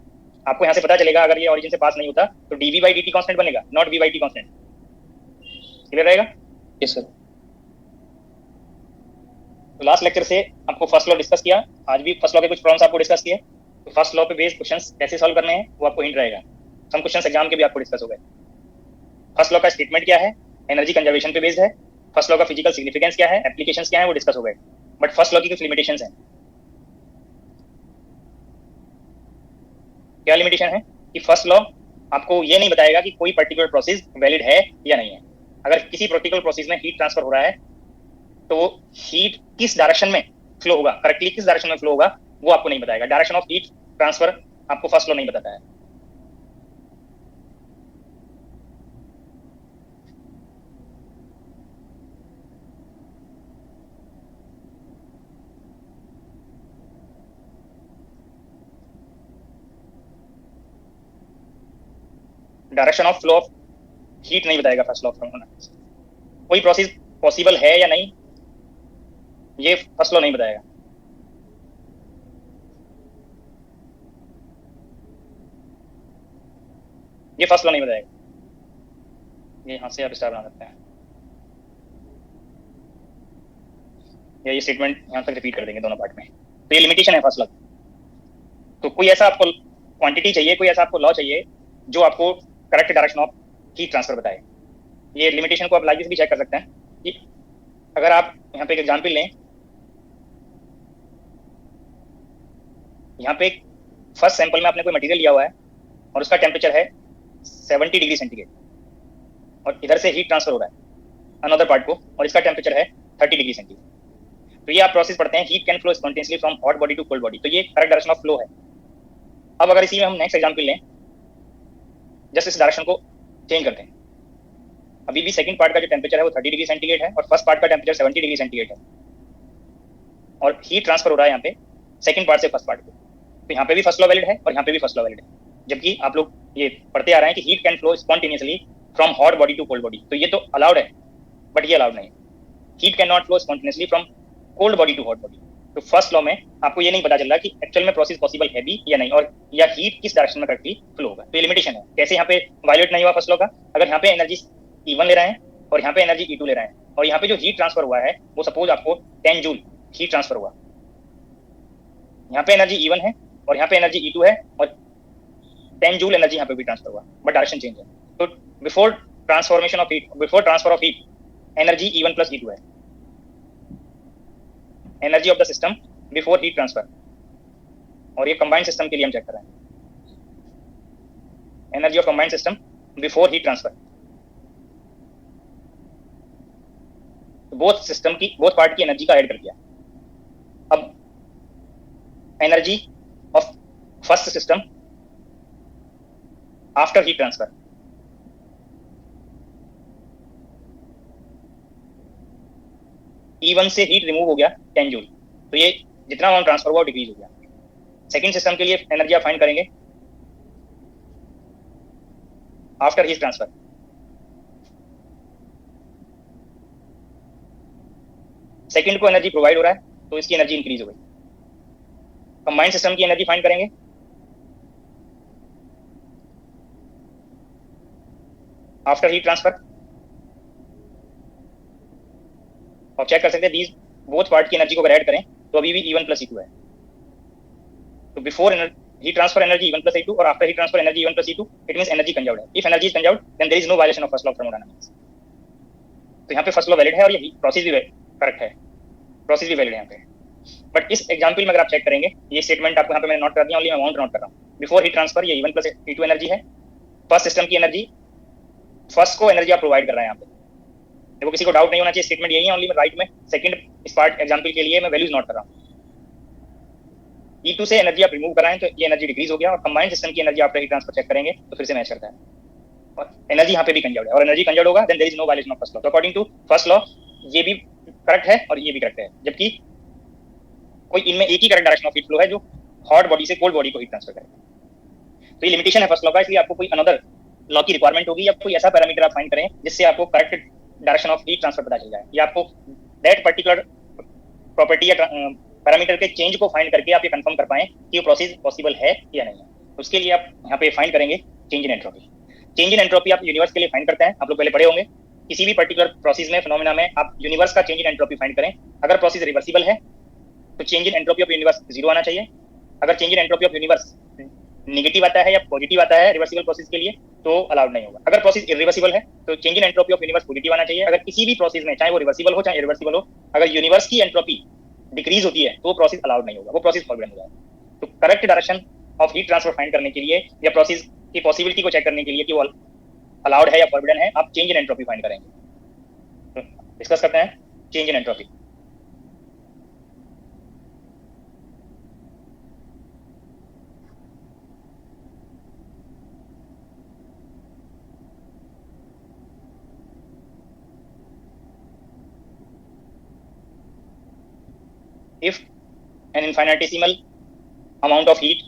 आपको यहाँ से पता चलेगा अगर ये ओरिजिन से पास नहीं होता तो DV by D T constant बनेगा, not V by T constant. Clear रहेगा? Yes sir. तो लास्ट लेक्चर से आपको फर्स्ट लॉ डिस्कस किया, आज भी फर्स्ट लॉ के कुछ प्रॉब्लम्स आपको डिस्कस किए। तो फर्स्ट लॉ पे बेस्ड क्वेश्चंस कैसे सॉल्व करने हैं वो आपको हिंट रहेगा। सम क्वेश्चंस एग्जाम के भी आपको डिस्कस हो गए। फर्स्ट लॉ का स्टेटमेंट क्या है, एनर्जी कंजर्वेशन पे बेस्ड है। फर्स्ट लॉ का फिजिकल सिग्निफिकेंस क्या है, एप्लीकेशंस क्या है वो डिस्कस हो गए। बट फर्स्ट लॉ की कुछ लिमिटेशंस हैं। क्या लिमिटेशन है कि फर्स्ट लॉ आपको ये नहीं बताएगा कि कोई पर्टिकुलर प्रोसेस वैलिड है या नहीं है। अगर किसी पर्टिकुलर प्रोसेस में हीट ट्रांसफर हो रहा है तो हीट किस डायरेक्शन में फ्लो होगा, करेक्टली किस डायरेक्शन में फ्लो होगा वो आपको नहीं बताएगा। डायरेक्शन ऑफ हीट ट्रांसफर आपको फर्स्ट लॉ नहीं बताता है। Direction of flow of heat नहीं बताएगा फर्स्ट लॉ ऑफ थर्मोडायनामिक्स। कोई प्रोसेस पॉसिबल है या नहीं ये फर्स्ट लॉ नहीं बताएगा। ये फर्स्ट लॉ नहीं बताएगा। ये यहां से आप स्टार बना सकते हैं या ये स्टेटमेंट यहां तक रिपीट कर देंगे दोनों पार्ट में। तो ये लिमिटेशन है फर्स्ट लॉ। तो कोई ऐसा आपको क्वांटिटी चाहिए, कोई ऐसा आपको लॉ चाहिए जो आपको correct direction of heat transfer बताए। ये लिमिटेशन को आप लाइक भी चेक कर सकते हैं कि अगर आप यहाँ पे एक एग्जाम्पल लें, यहाँ पे फर्स्ट सैंपल में आपने कोई मटेरियल लिया हुआ है और उसका टेम्परेचर है 70 डिग्री सेंटीग्रेड और इधर से हीट ट्रांसफर हो रहा है अनदर पार्ट को और इसका टेम्परेचर है 30 डिग्री सेंटीग्रेड। तो ये आप प्रोसेस पढ़ते हैं, heat can flow spontaneously from hot body to cold body. तो ये करेक्ट डायरेक्शन ऑफ फ्लो है। अब अगर इसी में हम नेक्स्ट एग्जाम्पल लें, जस्ट इस डायरेक्शन को चेंज करते हैं। अभी भी सेकंड पार्ट का जो टेम्परेचर है वो 30 डिग्री सेंटीग्रेड है और फर्स्ट पार्ट का टेम्परेचर 70 डिग्री सेंटीग्रेड है और हीट ट्रांसफर हो रहा है यहाँ पे सेकंड पार्ट से फर्स्ट पार्ट को। तो यहाँ पे भी फर्स्ट लॉ वैलिड है और यहाँ पे भी फर्स्ट लॉ वैलिड है। जबकि आप लोग ये पढ़ते आ रहे हैं कि heat can flow spontaneously from hot body to cold body. तो ये तो अलाउड है बट ये अलाउड नहीं है। Heat can not flow spontaneously from cold body to hot body. तो फर्स्ट लॉ में आपको ये नहीं पता चल रहा कि एक्चुअल में प्रोसेस पॉसिबल है भी या नहीं और या हीट किस डायरेक्शन में करेक्टली फ्लो होगा। तो ये लिमिटेशन है। कैसे यहाँ पे वायलेट नहीं हुआ फर्स्ट लॉ का, अगर यहाँ पे एनर्जी E1 ले रहे हैं और यहाँ पे एनर्जी E2 ले रहे हैं और यहाँ पे जो हीट ट्रांसफर हुआ है वो सपोज आपको 10 जूल हीट ट्रांसफर हुआ। यहाँ पे एनर्जी E1 है और यहाँ पे एनर्जी E2 है और 10 जूल एनर्जी यहाँ पे भी ट्रांसफर हुआ बट डायरेक्शन चेंज है। तो before transformation of heat, before transfer of heat energy E1 plus E2 है। Energy of the system before heat transfer, और ये कंबाइंड सिस्टम के लिए हम चेक कर रहे हैं। Energy of combined system before heat transfer. Both system की, बोथ पार्ट की एनर्जी का ऐड कर दिया। अब energy of first system after heat transfer, E1 से हीट रिमूव हो गया 10 जूल, तो ये जितना अमाउंट ट्रांसफर हुआ डिक्रीज हो गया। सेकंड सिस्टम के लिए एनर्जी आप फाइंड करेंगे आफ्टर हीट ट्रांसफर। सेकंड को एनर्जी प्रोवाइड हो रहा है तो इसकी एनर्जी इंक्रीज हो गई। कंबाइंड सिस्टम की एनर्जी फाइंड करेंगे आफ्टर हीट ट्रांसफर और चेक कर सकते हैं दीज बोथ पार्ट की एनर्जी को अगर ऐड करें तो अभी भी E1 प्लस E2 है। तो before heat transfer energy E1 plus E2 or after heat transfer energy E1 plus E2, it means energy conserved है. If energy is conserved, then there is no violation of first law of thermodynamics. तो यहाँ पे first law valid है और ये process भी correct है, process भी वैलिड है यहाँ पे. बट इस एग्जांपल में अगर आप चेक करेंगे, ये स्टेटमेंट आपको यहाँ पे मैंने नोट कर दिया, ओनली मैं अमाउंट नोट कर रहा हूँ. बिफोर हीट ट्रांसफर ये E1 plus E2 एनर्जी है, फर्स्ट सिस्टम की एनर्जी, फर्स्ट को एनर्जी आप प्रोवाइड कर रहे हैं यहाँ पे. देखो किसी को डाउट नहीं होना चाहिए, स्टेटमेंट यही है, ओनली मैं राइट में सेकंड इस पार्ट एग्जांपल के लिए मैं वैल्यूज नोट कर रहा हूँ. E2 से एनर्जी आप रिमूव कराएं तो ये एनर्जी डिक्रीज हो गया, और कंबाइंड सिस्टम की energy after heat transfer check करेंगे तो फिर से मैच करता है, और एनर्जी यहाँ पे भी कंजर्व्ड है, और एनर्जी कंजर्व्ड होगा then there is no violation of first law. तो अकॉर्डिंग टू फर्स्ट लॉ ये भी करेक्ट है और ये भी करेक्ट है, जबकि कोई इनमें एक ही correct direction of heat flow है जो हॉट बॉडी से कोल्ड बॉडी को हीट ट्रांसफर करेगा. तो ये लिमिटेशन है फर्स्ट लॉ का, इसलिए आपको कोई अनदर लॉ की रिक्वायरमेंट होगी या कोई ऐसा पैरामीटर आप फाइंड करें जिससे आपको correct direction of heat transfer पता चल जाए, या आपको दैट पर्टिकुलर प्रॉपर्टी या पैरामीटर के चेंज को फाइंड करके आप ये कंफर्म कर पाएं कि वो प्रोसेस पॉसिबल है या नहीं है. तो उसके लिए आप यहाँ पे फाइंड करेंगे change in entropy. Change in entropy आप यूनिवर्स के लिए फाइंड करते हैं, आप लोग पहले पढ़े होंगे. किसी भी पर्टिकुलर प्रोसेस में, फिनोमेना में आप यूनिवर्स का चेंज इन एंट्रोपी फाइंड करें. अगर प्रोसेस रिवर्सिबल है तो change in entropy of universe 0 आना चाहिए. अगर change in entropy of universe negative आता है या पॉजिटिव आता है रिवर्सिबल प्रोसेस के लिए तो अलाउड नहीं होगा. अगर प्रोसेस इरिवर्सिबल है तो change in entropy of universe positive आना चाहिए. अगर किसी भी प्रोसेस में, चाहे वो रिवर्सिबल हो चाहे इरिवर्सिबल हो, अगर यूनिवर्स की एंट्रोपी डिक्रीज होती है तो वो प्रोसेस अलाउड नहीं होगा, वो प्रोसेस फॉरबिडन हो जाएगा. तो correct direction of heat transfer find करने के लिए या प्रोसेस की पॉसिबिलिटी को चेक करने के लिए कि वो अलाउड है या फॉरबिडन है, आप चेंज इन एंट्रोपी फाइंड करेंगे. तो डिस्कस करते हैं change in entropy. If an infinitesimal amount of heat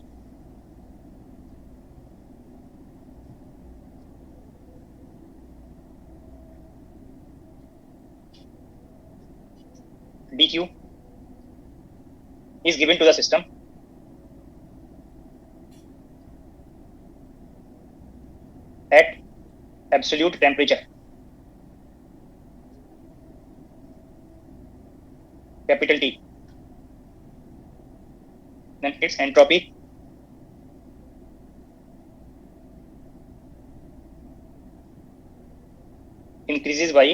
dq is given to the system at absolute temperature capital T, then its entropy increases by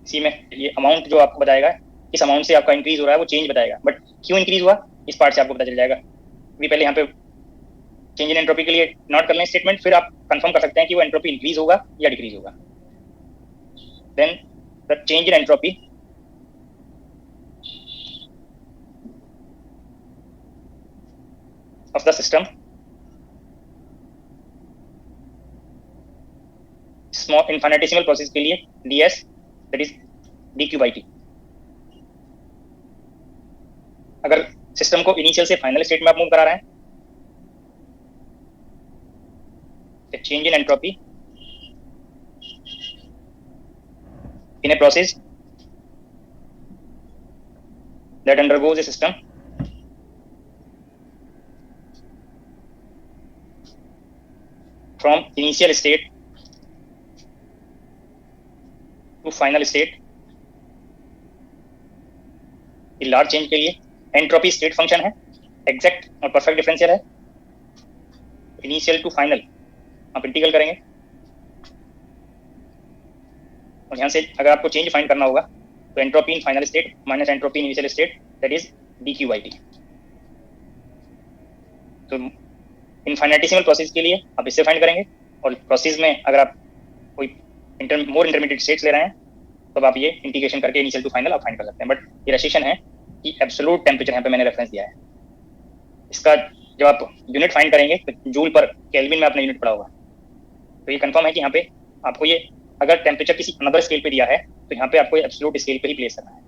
इसी में ये amount जो आपको बताएगा किस अमाउंट से आपका इंक्रीज हो रहा है वो चेंज बताएगा, बट क्यों इंक्रीज हुआ इस पार्ट से आपको पता चल जाएगा. भी पहले यहाँ पे चेंज इन एंट्रोपी के लिए नोट कर लें स्टेटमेंट, फिर आप कंफर्म कर सकते हैं कि वो एंट्रोपी इंक्रीज होगा या डिक्रीज होगा. Then the change in entropy of the system small infinitesimal process के लिए ds that is dq by t. अगर सिस्टम को इनिशियल से फाइनल स्टेट में आप मूव करा रहे हैं तो change in entropy in a process that undergoes a system from initial state to final state. ये लार्ज चेंज के लिए एंट्रोपी स्टेट फंक्शन है, एग्जैक्ट और परफेक्ट डिफरेंशियल है. इनिशियल टू फाइनल आप इंटीग्रल करेंगे और यहाँ से अगर आपको चेंज फाइंड करना होगा तो entropy in final state minus entropy in initial state that is dq by t. तो इनफाइनाइटेसिमल प्रोसेस के लिए आप इससे फाइंड करेंगे, और प्रोसेस में अगर आप कोई मोर इंटरमीडिएट स्टेट्स ले रहे हैं तो आप ये इंटीग्रेशन करके इनिशियल टू फाइनल आप फाइंड कर सकते हैं. बट ये रेस्ट्रिक्शन है कि एब्सोल्यूट टेम्परेचर यहाँ पे मैंने रेफरेंस दिया है. इसका जब आप यूनिट फाइंड करेंगे तो जूल पर केल्विन में आपने यूनिट पढ़ा होगा, तो ये कंफर्म है कि यहाँ पे आपको ये अगर टेम्परेचर किसी अनदर स्केल पे दिया है तो यहाँ पे आपको एब्सोल्यूट स्केल पे ही प्लेस करना है.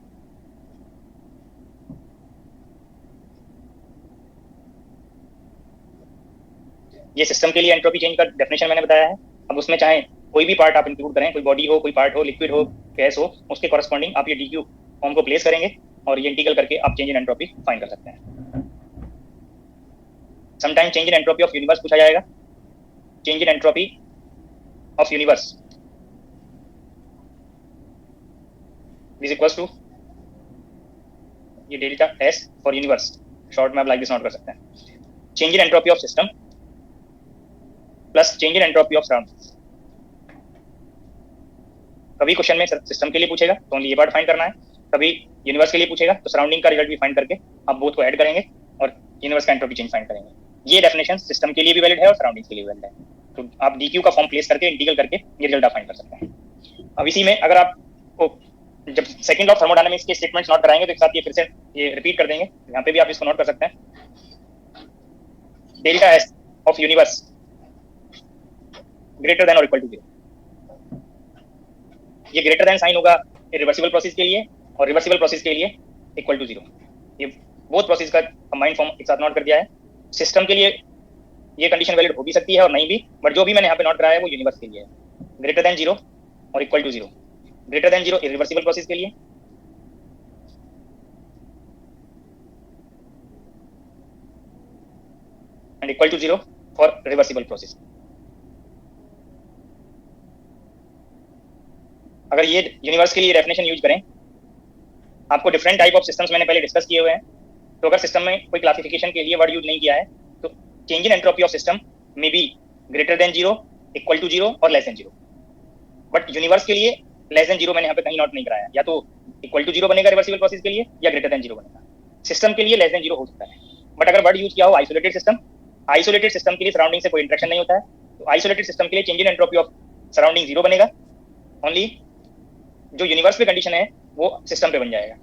ये सिस्टम के लिए एंट्रोपी चेंज का डेफिनेशन मैंने बताया है. अब उसमें चाहे कोई भी पार्ट आप इंक्लूड करें, कोई बॉडी हो, कोई पार्ट हो, लिक्विड हो, गैस हो, उसके कॉरेस्पॉन्डिंग आप ये dq फॉर्म को प्लेस करेंगे और ये इंटीग्रल करके आप चेंज इन एंट्रोपी फाइंड कर सकते हैं. Sometime change in entropy of universe पूछा जाएगा. Change in entropy of universe is equals to ये delta S for universe, short में आप लाइक दिस नोट कर सकते हैं। Change in entropy of system plus change in entropy of surrounding. कभी question में सिस्टम के लिए पूछेगा तो ओनली ये पार्ट फाइंड करना है, कभी यूनिवर्स के लिए पूछेगा तो सराउंडिंग का रिजल्ट भी फाइंड करके आप बोथ को ऐड करेंगे और यूनिवर्स का एंट्रोपी चेंज फाइंड करेंगे। ये डेफिनेशन सिस्टम के लिए भी वैलिड है और सराउंडिंग के लिए वैलिड है। तो आप डीक्यू का फॉर्म प्लेस करके इंटीग्रल करके ये रिजल्ट आप फाइंड कर सकते हैं। अब इसी में अगर आपको जब सेकंड लॉ ऑफ थर्मोडायनामिक्स के स्टेटमेंट्स नोट कराएंगे तो एक साथ ये फिर से ये रिपीट कर देंगे, यहाँ पे भी आप इसको नोट कर सकते हैं। Delta S of universe greater than और इक्वल टू 0। ये ग्रेटर देन साइन होगा रिवर्सिबल प्रोसेस के लिए और रिवर्सिबल प्रोसेस के लिए इक्वल टू 0। ये बोथ प्रोसेस का कंबाइंड फॉर्म एक साथ नोट कर दिया है। सिस्टम के लिए ये कंडीशन वैलिड हो भी सकती है और नहीं भी, बट जो भी मैंने यहाँ पे नोट कराया है वो यूनिवर्स के लिए है। ग्रेटर देन 0 और equal to 0। Greater than 0 irreversible process के लिए, and equal to 0 for reversible process. अगर ये यूनिवर्स के लिए डेफिनेशन यूज करें, आपको डिफरेंट टाइप ऑफ सिस्टम्स मैंने पहले डिस्कस किए हुए हैं, तो अगर सिस्टम में कोई क्लासिफिकेशन के लिए वर्ड यूज नहीं किया है तो change in entropy of system may be greater than 0, equal to 0 और लेस देन 0। बट यूनिवर्स के लिए लेस देन 0 मैंने यहाँ पे कहीं नोट नहीं कराया, या तो इक्वल टू 0 बनेगा रिवर्सिबल प्रोसेस के लिए या ग्रेटर देन 0 बनेगा। सिस्टम के लिए लेस देन 0 हो सकता है, बट अगर वर्ड यूज किया हो आइसोलेटेड सिस्टम, आइसोलेटेड सिस्टम के लिए सराउंडिंग से कोई इंटरेक्शन नहीं होता है, तो आइसोलेटेड सिस्टम के लिए change in entropy of surrounding 0 बनेगा, ओनली जो यूनिवर्स पे कंडीशन है वो सिस्टम पे बन जाएगा।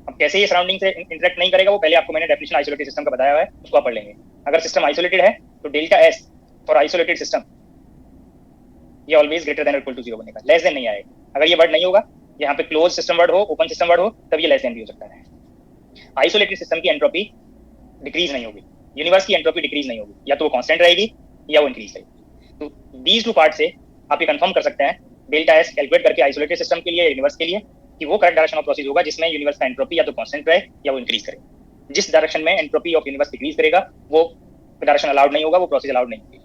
अब कैसे ये सराउंडिंग से इंटरेक्ट नहीं करेगा वो पहले आपको मैंने डेफिनेशन आइसोलेटेड सिस्टम का बताया हुआ है, उसको आप पढ़ लेंगे। अगर सिस्टम आइसोलेटेड है तो delta S for isolated system ये ऑलवेज ग्रेटर देन और इक्वल टू 0 बनेगा, लेस देन नहीं आएगा। अगर ये वर्ड नहीं होगा, यहाँ पे क्लोज सिस्टम वर्ड हो, ओपन सिस्टम वर्ड हो, तब ये लेस देन भी हो सकता है। आइसोलेटेड सिस्टम की एंट्रोपी डिक्रीज नहीं होगी, यूनिवर्स की एंट्रोपी डिक्रीज नहीं होगी, या तो वो कांस्टेंट रहेगी या वो इंक्रीज रहेगी। तो दीज टू पार्ट से आप ये कंफर्म कर सकते हैं डेल्टा एस कैलकुलेट करके आइसोलेटेड सिस्टम के लिए, यूनिवर्स के लिए, कि वो करेक्ट डायरेक्शन ऑफ प्रोसेस होगा जिसमें यूनिवर्स का एंट्रोपी या तो कांस्टेंट रहे या वो इंक्रीज करे। जिस डायरेक्शन में एंट्रोपी ऑफ यूनिवर्स डिक्रीज करेगा वो डायरेक्शन अलाउड नहीं होगा, वो प्रोसेस अलाउड नहीं होगी।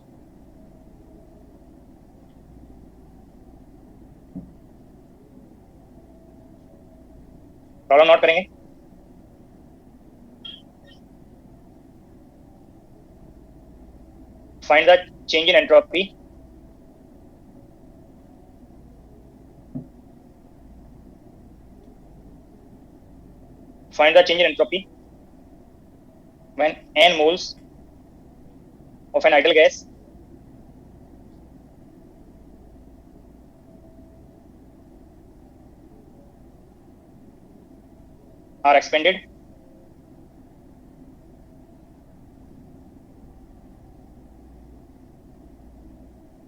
प्रॉब्लम नोट करेंगे। Find the change in entropy find the change in entropy when n moles of an ideal gas are expended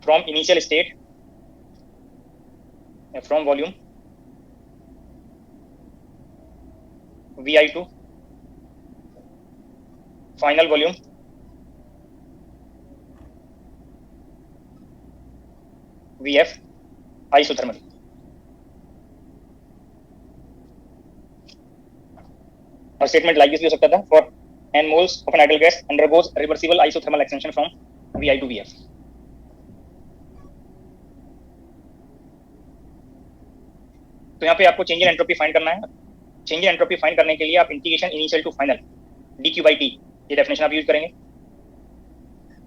from initial state from volume Vi2 final volume Vf isothermal। और statement like this भी हो सकता था, for n moles of an ideal gas undergoes reversible isothermal extension from Vi to Vf। तो यहाँ पे आपको change in entropy find करना है। चेंज इन एंट्रोपी फाइंड करने के लिए आप integration initial to final dq by t ये डेफिनेशन आप यूज करेंगे।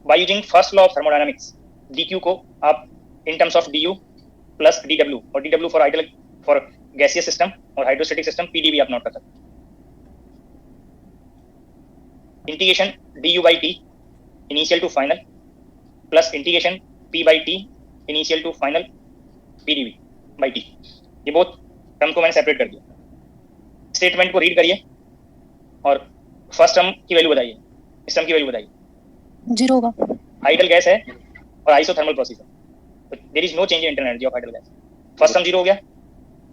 By using first law of thermodynamics, dq को आप in terms of du plus dw, और dw for ideal for gaseous system और हाइड्रोस्टैटिक सिस्टम pdv आप note कर सकते हैं। Integration du by t initial to final plus integration p by t initial to final pdv by t, ये both term को मैंने separate कर दिया। स्टेटमेंट को रीड करिए और फर्स्ट टर्म की वैल्यू बताइए, इस टर्म की वैल्यू बताइए। 0 होगा। आइडियल गैस है और आइसोथर्मल प्रोसेस है, तो there is no change in internal energy of ideal gas. First term 0 हो गया।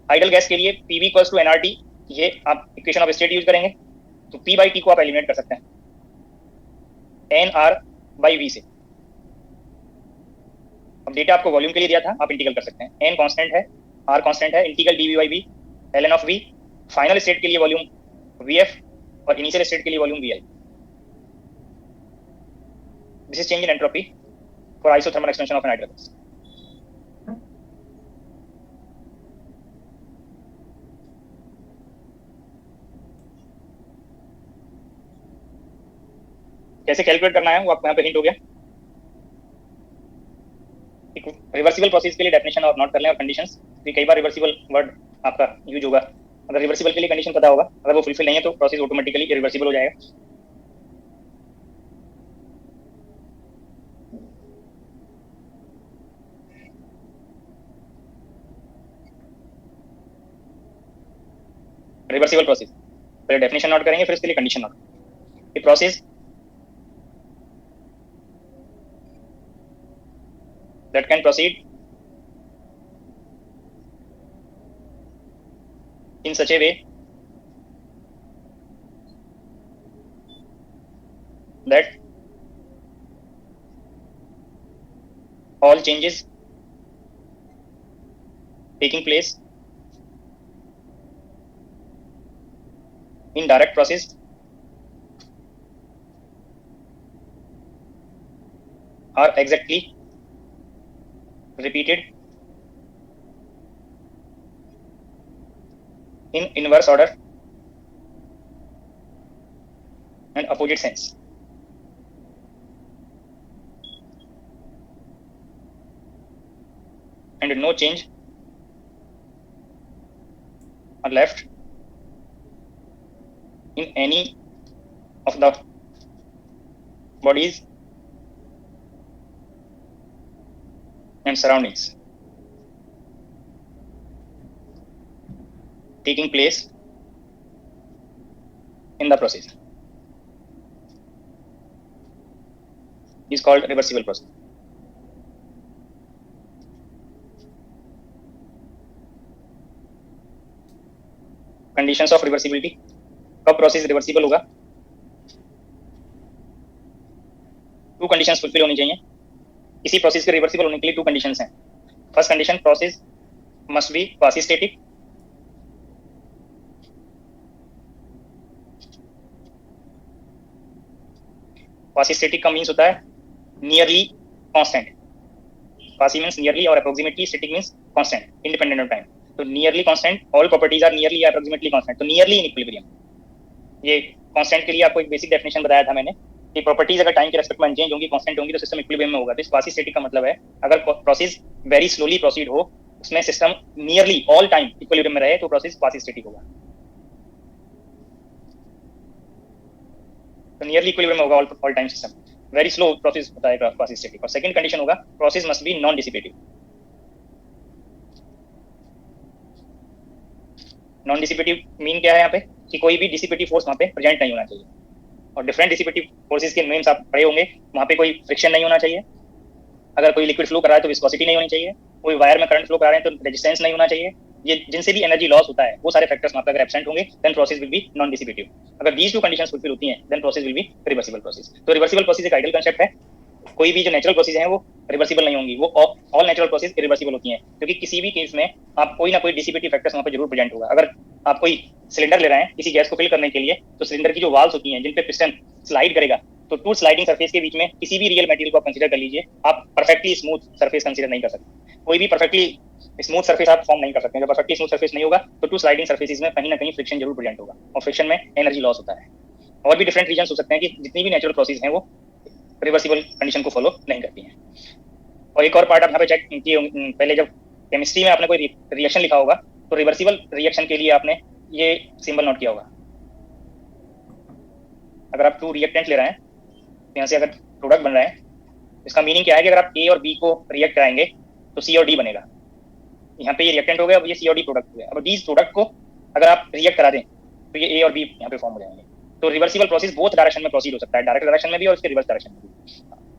आइडियल गैस के लिए PV इक्वल्स टू nRT, ये आप इक्वेशन ऑफ स्टेट यूज करेंगे, तो P by T को आप एलिमिनेट कर सकते हैं NR by V से। अब डेटा आपको वॉल्यूम के लिए दिया था, आप इंटीग्रल कर सकते हैं। N कांस्टेंट है, R कांस्टेंट है, integral dV by V ln of V, final state के लिए वॉल्यूम Vf और इनिशियल स्टेट के लिए volume Vi। This is change in entropy for isothermal expansion of an ideal gas. कैसे calculate करना है वो आपको यहाँ पे हिंट हो गया। रिवर्सिबल प्रोसेस के लिए डेफिनेशन और नोट कर लें और कंडीशंस, क्योंकि कई बार रिवर्सिबल वर्ड आपका यूज होगा। अगर रिवर्सिबल के लिए कंडीशन पता होगा, अगर वो फुलफिल नहीं है तो प्रोसेस ऑटोमेटिकली इरिवर्सिबल हो जाएगा। रिवर्सिबल प्रोसेस, पहले डेफिनेशन नोट करेंगे फिर उसके लिए कंडीशन नोट। ये process that can proceed in such a way that all changes taking place in direct process are exactly repeated in inverse order and opposite sense. And no change are left in any of the bodies and surroundings taking place in the process is called reversible process. Conditions of reversibility, कब process reversible होगा? Two conditions fulfil होनी चाहिए। किसी process के reversible होने के लिए two conditions हैं। First condition, process must be quasi static. Quasi static का मींस होता है nearly constant. Quasi means nearly और approximately, static means constant independent of time. तो nearly constant, all properties are nearly approximately constant, तो nearly in equilibrium. ये constant के लिए आपको एक बेसिक डेफिनेशन बताया था मैंने कि प्रॉपर्टीज अगर टाइम के रेस्पेक्ट में अनचेंज होंगी, कांस्टेंट होंगी, तो सिस्टम इक्विलिब्रियम में होगा। तो इस क्वासी स्टैटिक का मतलब है अगर प्रोसेस वेरी स्लोली प्रोसीड हो, उसमें system nearly all time equilibrium में रहे, तो प्रोसेस क्वासी स्टैटिक होगा। तो नियरली इक्विलिब्रियम होगा all time system, very slow process होता है क्वासी स्टैटिक। और सेकंड कंडीशन होगा process must B non dissipative. Non dissipative mean क्या है यहाँ पे कि कोई भी डिसिपेटिव फोर्स वहाँ पे प्रेजेंट नहीं होना चाहिए। और डिफरेंट डिसिपेटिव फोर्सेस के नेम्स आप पढ़े होंगे, वहाँ पे कोई फ्रिक्शन नहीं होना चाहिए। अगर कोई लिक्विड फ्लो कर रहा है तो विस्कोसिटी नहीं होनी चाहिए। कोई वायर में करंट फ्लो कर रहे हैं तो रेजिस्टेंस नहीं होना चाहिए। ये जिनसे भी एनर्जी लॉस होता है वो सारे फैक्टर्स वहाँ पे अगर एब्सेंट होंगे then process will be non dissipative. अगर दीज टू कंडीशंस फुलफिल होती हैं then process will be reversible process. तो रिवर्सिबल प्रोसेस एक आइडियल कांसेप्ट है। कोई भी जो नेचुरल प्रोसेस हैं वो रिवर्सिबल नहीं होंगी, वो ऑल नेचुरल प्रोसेस इरिवर्सिबल होती हैं, क्योंकि किसी भी केस में आप कोई ना कोई डिसिपेटिव फैक्टर्स वहाँ पे जरूर प्रेजेंट होगा। अगर आप कोई सिलेंडर ले रहे हैं किसी गैस को फिल करने के लिए, तो सिलेंडर की जो वाल्स होती हैं जिन पे पिस्टन स्लाइड करेगा, तो टू स्लाइडिंग सरफेस के बीच में किसी भी रियल मटेरियल को आप कंसीडर कर लीजिए, आप परफेक्टली स्मूथ सरफेस कंसीडर नहीं कर सकते। कोई भी परफेक्टली स्मूथ सरफेस आप फॉर्म नहीं कर सकते। जब परफेक्टली स्मूथ सरफेस नहीं होगा तो टू स्लाइडिंग सरफेसेस में कहीं ना कहीं फ्रिक्शन जरूर प्रेजेंट होगा, और फ्रिक्शन में एनर्जी लॉस होता है। और भी डिफरेंट रीजन हो सकते हैं कि जितनी भी नेचुरल प्रोसेस हैं वो रिवर्सिबल कंडीशन को फॉलो नहीं करती हैं। और एक और पार्ट आप यहाँ पे चेक किए, पहले जब केमिस्ट्री में आपने कोई रिएक्शन लिखा होगा तो रिवर्सिबल रिएक्शन के लिए आपने ये सिंबल नोट किया होगा। अगर आप टू रिएक्टेंट ले रहे हैं, यहाँ से अगर प्रोडक्ट बन रहा है, इसका मीनिंग क्या है कि अगर आप ए और बी को रिएक्ट कराएंगे तो सी और डी बनेगा। यहाँ पे ये रिएक्टेंट हो गया, अब ये सी और डी प्रोडक्ट हो गया। अब इस प्रोडक्ट को अगर आप रिएक्ट करा दें तो ये ए और बी यहाँ पे फॉर्म हो जाएंगे। तो रिवर्सिबल प्रोसेस बोथ डायरेक्शन में प्रोसीड हो सकता है, डायरेक्ट डायरेक्शन में भी और उसके रिवर्स डायरेक्शन में भी।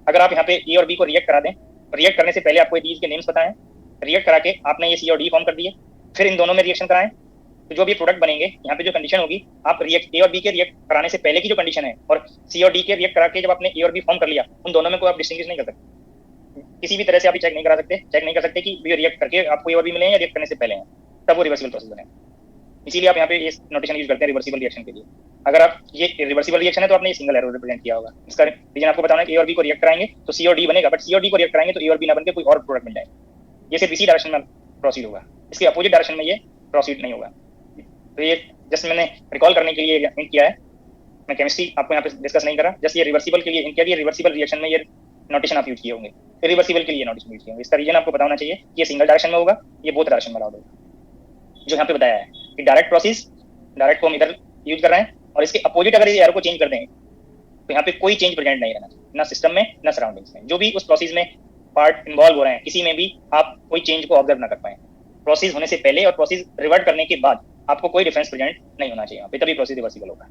अगर आप यहाँ पे ए और बी को रिएक्ट करा दें, रिएक्ट करने से पहले आपको दीज के नेम्स बताएं, रिएक्ट करा के आपने ये सी और डी फॉर्म कर दिए, फिर इन दोनों में रिएक्शन कराएं, तो जो भी प्रोडक्ट बनेंगे यहाँ पे जो कंडीशन होगी, आप रिएक्ट ए और बी के रिएक्ट कराने से पहले की जो कंडीशन है और सी और डी के रिएक्ट करा के जब आपने ए और बी फॉर्म कर लिया, उन दोनों में कोई आप डिस्टिंग्विश नहीं कर सकते। किसी भी तरह से आप चेक नहीं करा सकते, चेक नहीं कर सकते कि ये रिएक्ट करके आपको ए और बी मिले हैं या रिएक्ट करने से पहले हैं, तब वो रिवर्सिबल प्रोसेस बने। इसीलिए आप यहाँ पे ये नोटेशन यूज करते हैं रिवर्सिबल रिएक्शन के लिए। अगर आप ये रिवर्सिबल रिएक्शन है तो आपने ये सिंगल एरो रिप्रेजेंट किया होगा। इसका रीजन आपको बताना है कि ए और बी को रिएक्ट कराएंगे तो सी और डी बनेगा, बट सी और डी को रिएक्ट कराएंगे तो ए और बी ना बनकर कोई और प्रोडक्ट मिल जाएगा। ये सिर्फ इसी डायरेक्शन में प्रोसीड होगा, इसके अपोजिट डायरेक्शन में ये प्रोसीड नहीं होगा। तो ये जस्ट मैंने रिकॉल करने के लिए हिंट किया है मैं केमिस्ट्री आपको यहाँ पे डिस्कस नहीं करा, जस्ट ये रिवर्सिबल के लिए हिंट किया कि रिवर्सिबल रिएक्शन में ये नोटेशन आप यूज किए होंगे, रिवर्सिबल के लिए नोटेशन यूज किए होंगे। इसका रीजन आपको पता होना चाहिए कि ये सिंगल डायरेक्शन में होगा, ये बोथ डायरेक्शन में अलाउड होगा। जो यहाँ पे बताया है कि डायरेक्ट प्रोसेस, डायरेक्ट को हम इधर यूज कर रहे हैं, और इसके अपोजिट अगर ये एरो को चेंज कर दें तो यहाँ पे कोई चेंज प्रेजेंट नहीं रहना, ना सिस्टम में ना सराउंडिंग्स में। जो भी उस प्रोसेस में पार्ट इन्वॉल्व हो रहे हैं, किसी में भी आप कोई चेंज को ऑब्जर्व ना कर पाए। प्रोसेस होने से पहले और प्रोसेस रिवर्ट करने के बाद आपको कोई डिफरेंस प्रेजेंट नहीं होना चाहिए यहाँ पे, तभी प्रोसेस रिवर्सिबल होगा।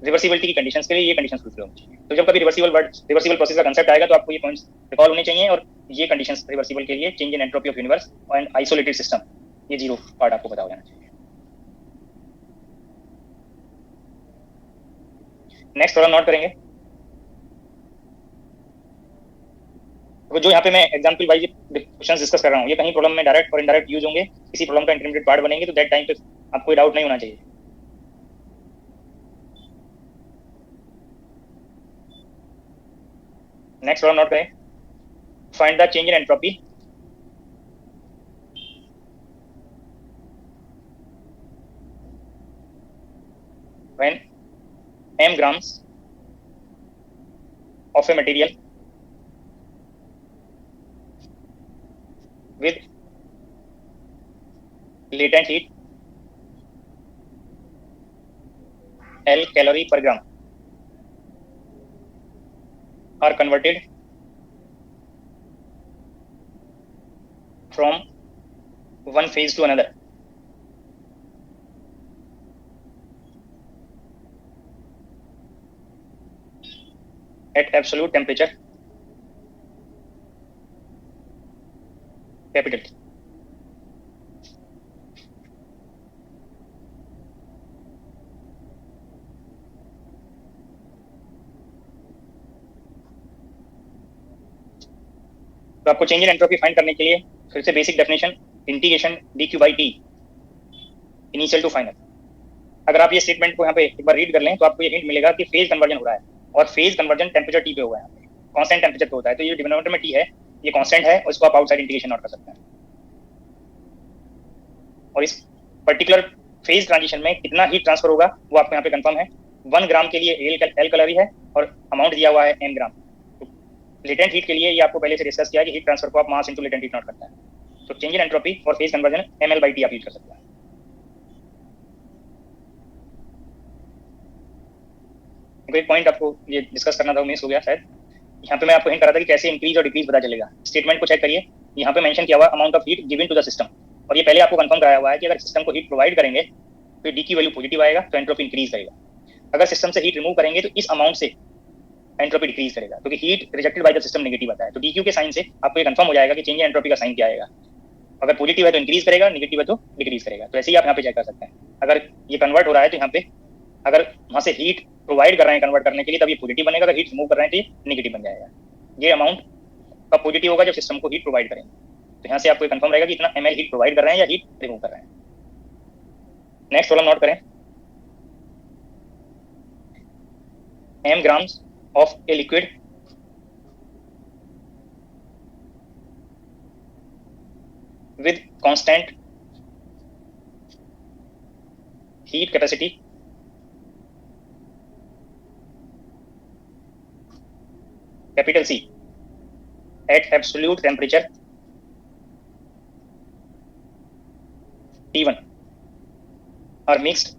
रिवर्सिबिलिटी की कंडीशंस के लिए ये कंडीशंस फुलफिल होनी चाहिए। तो जब कभी रिवर्सिबल प्रोसेस का कंसेप्ट आएगा तो आपको ये पॉइंट्स रिकॉल होने चाहिए, और ये कंडीशंस रिवर्सिबल के लिए change in entropy of universe and isolated system, ये 0 पार्ट आपको पता हो जाना चाहिए। नेक्स्ट थोड़ा नोट करेंगे, तो जो यहाँ पे मैं एग्जांपल वाइज क्वेश्चंस डिस्कस कर रहा हूँ, ये कहीं प्रॉब्लम में डायरेक्ट और इनडायरेक्ट यूज होंगे, किसी प्रॉब्लम का इंटरमीडिएट पार्ट बनेंगे, तो दैट टाइम पे आपको कोई डाउट नहीं होना चाहिए। नेक्स्ट थोड़ा नोट करें, find the change in entropy when m grams of a material with latent heat L calorie per gram are converted from one phase to another at absolute temperature capital T. तो आपको change in entropy find करने के लिए फिर से basic definition, integration dq by t initial to final. अगर आप ये स्टेटमेंट को यहाँ पे एक बार रीड कर लें तो आपको ये हिंट मिलेगा कि फेज कन्वर्जन हो रहा है, और फेज कन्वर्जन टेम्परेचर टी पे हुआ है, कांस्टेंट टेम्परेचर पे होता है। तो ये डिनोमिनेटर में टी है, ये कांस्टेंट है, और इसको आप आउटसाइड इंटीग्रेशन नोट कर सकते हैं। और इस पर्टिकुलर फेज ट्रांजिशन में कितना हीट ट्रांसफर होगा वो आपको यहाँ पे कंफर्म है। 1 ग्राम के लिए एल कैलोरी है और अमाउंट दिया हुआ है m ग्राम। तो लेटेंट हीट के लिए ये आपको पहले से डिस्कस किया कि हीट ट्रांसफर को आप mass into latent heat note करता है। तो चेंज इन एंट्रोपी और फेज कन्वर्जन ml/t आप यूज कर सकते हैं। एक पॉइंट आपको ये डिस्कस करना था, मिस हो गया शायद। यहाँ पे मैं आपको हिंट कर रहा था कि कैसे इंक्रीज और डिक्रीज पता चलेगा। स्टेटमेंट को चेक करिए, यहाँ पे मेंशन किया हुआ amount of heat given to the system, और ये पहले आपको कंफर्म कराया हुआ है कि अगर सिस्टम को हीट प्रोवाइड करेंगे तो डी की वैल्यू पॉजिटिव आएगा, तो एंट्रोपी इंक्रीज करेगा। अगर सिस्टम से हीट रिमूव करेंगे तो इस अमाउंट से एंट्रोपी डिक्रीज करेगा, क्योंकि heat rejected by the system negative आता है। तो डीक्यू के साइन से आपको ये कंफर्म हो जाएगा कि चेंज इन एंट्रोपी का साइन क्या आएगा। अगर पॉजिटिव है तो इंक्रीज करेगा, नेगेटिव है तो डिक्रीज करेगा। तो ऐसे ही आप यहाँ पे चेक कर सकते हैं। अगर ये कन्वर्ट हो रहा है तो यहाँ पे अगर वहाँ से हीट प्रोवाइड कर रहे हैं कन्वर्ट करने के लिए, तब ये पॉजिटिव बनेगा। अगर हीट रिमूव कर रहे हैं तो ये नेगेटिव बन जाएगा। ये अमाउंट का पॉजिटिव होगा जब सिस्टम को हीट प्रोवाइड करेंगे। तो यहाँ से आपको कंफर्म रहेगा कि इतना ml हीट प्रोवाइड कर रहे हैं या हीट रिमूव कर रहे हैं। नेक्स्ट प्रॉब्लम नोट करें, m grams of a liquid with constant heat capacity capital C at absolute temperature T1 are mixed